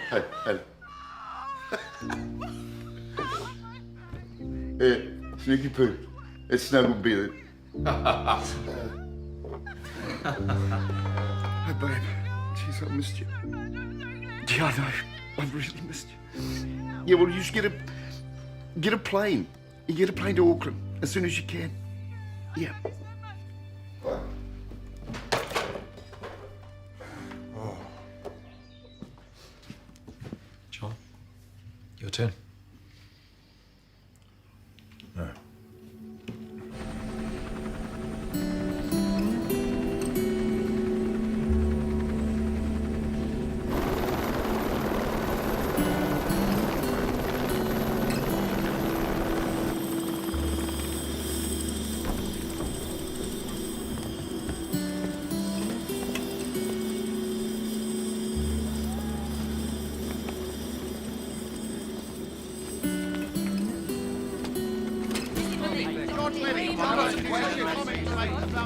Hey, Sneaky Poo. It's snuggle beard. Hey, babe. Jeez, I missed you. Yeah, I know. I've really missed you. Yeah, well, you just get a plane. You get a plane to Auckland as soon as you can. Yeah. John, your turn. No.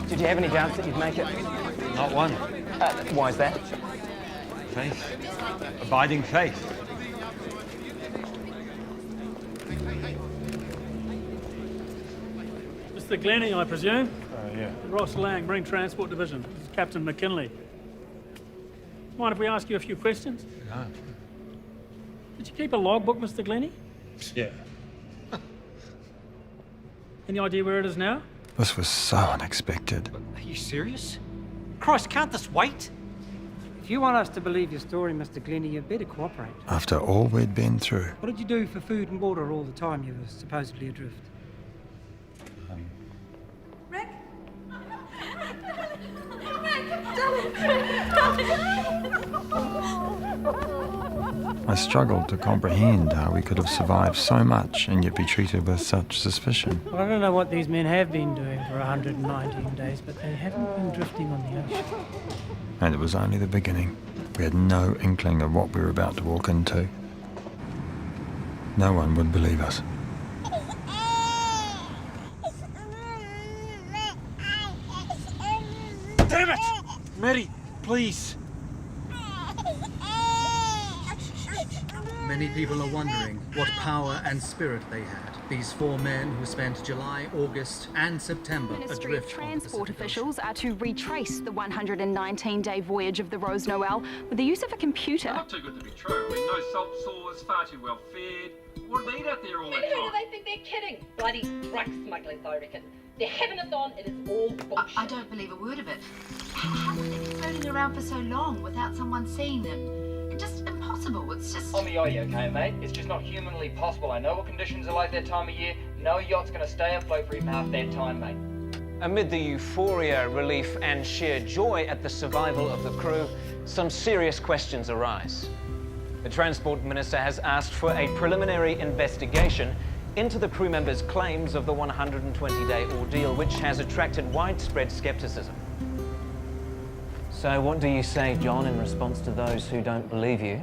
Did you have any doubts that you'd make it? Not one. Why is that? Faith. Abiding faith. Mr. Glennie, I presume? Yeah. Ross Lang, Marine Transport Division. This is Captain McKinley. Mind if we ask you a few questions? No. Did you keep a logbook, Mr. Glennie? Yeah. Any idea where it is now? This was so unexpected. Are you serious? Christ, can't this wait? If you want us to believe your story, Mr. Glennie, you better cooperate. After all we'd been through. What did you do for food and water all the time you were supposedly adrift? Rick? I struggled to comprehend how we could have survived so much and yet be treated with such suspicion. Well, I don't know what these men have been doing for 119 days, but they haven't been drifting on the ocean. And it was only the beginning. We had no inkling of what we were about to walk into. No one would believe us. Damn it! Mary, please. Many people are wondering what power and spirit they had. These four men who spent July, August, and September Ministry of adrift. Transport officials are to retrace the 119-day voyage of the Rose Noel with the use of a computer. Not too good to be true. We're no salt sores, far too well fed. What do they eat out there all that And who do time? they think they're kidding? Bloody drug smugglers, I reckon. They're having us on, and it's all bullshit. I don't believe a word of it. How could they be floating around for so long without someone seeing them? It's just impossible. It's just... On the eye, okay, mate? It's just not humanly possible. I know what conditions are like that time of year. No yacht's gonna stay afloat for even half that time, mate. Amid the euphoria, relief, and sheer joy at the survival of the crew, some serious questions arise. The Transport Minister has asked for a preliminary investigation into the crew members' claims of the 120-day ordeal, which has attracted widespread skepticism. So what do you say, John, in response to those who don't believe you?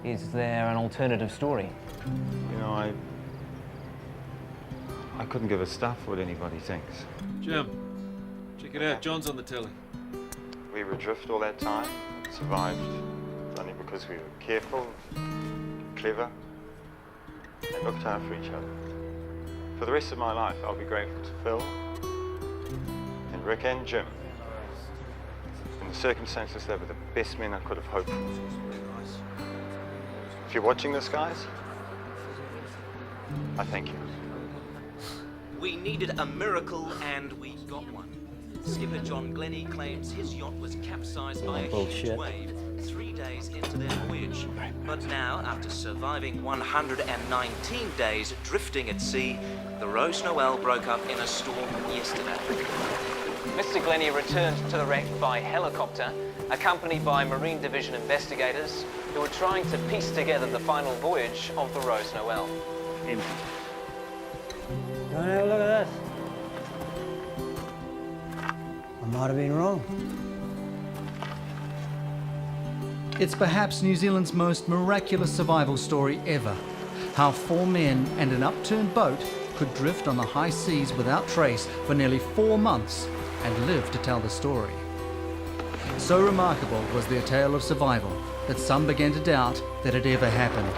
Is there an alternative story? You know, I couldn't give a stuff what anybody thinks. Jim, check it out. John's on the telly. We were adrift all that time, survived only because we were careful, clever, and looked after each other. For the rest of my life, I'll be grateful to Phil, and Rick and Jim. In the circumstances, they were the best men I could have hoped for. If you're watching this, guys, I thank you. We needed a miracle, and we got one. Skipper John Glennie claims his yacht was capsized by a huge wave 3 days into their voyage. But now, after surviving 119 days drifting at sea, the Rose Noel broke up in a storm yesterday. Mr. Glennie returned to the wreck by helicopter, accompanied by Marine Division investigators who were trying to piece together the final voyage of the Rose Noel. Don't have a look at this. I might have been wrong. It's perhaps New Zealand's most miraculous survival story ever. How 4 men and an upturned boat could drift on the high seas without trace for nearly 4 months and live to tell the story. So remarkable was their tale of survival that some began to doubt that it ever happened.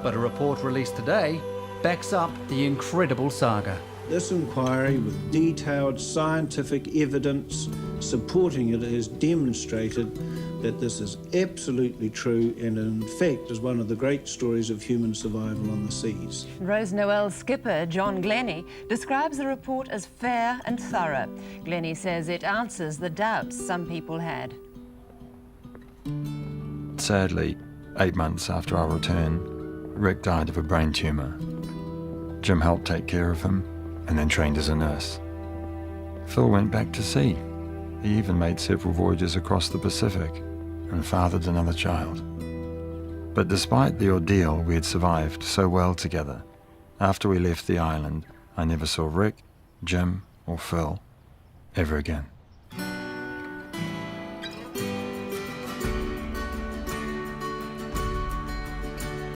But a report released today backs up the incredible saga. this inquiry, with detailed scientific evidence supporting it, has demonstrated that this is absolutely true and in fact is one of the great stories of human survival on the seas. Rose Noel's skipper, John Glennie, describes the report as fair and thorough. Glennie says it answers the doubts some people had. Sadly, 8 months after our return, Rick died of a brain tumour. Jim helped take care of him and then trained as a nurse. Phil went back to sea. He even made several voyages across the Pacific and fathered another child. But despite the ordeal, we had survived so well together. After we left the island, I never saw Rick, Jim, or Phil ever again.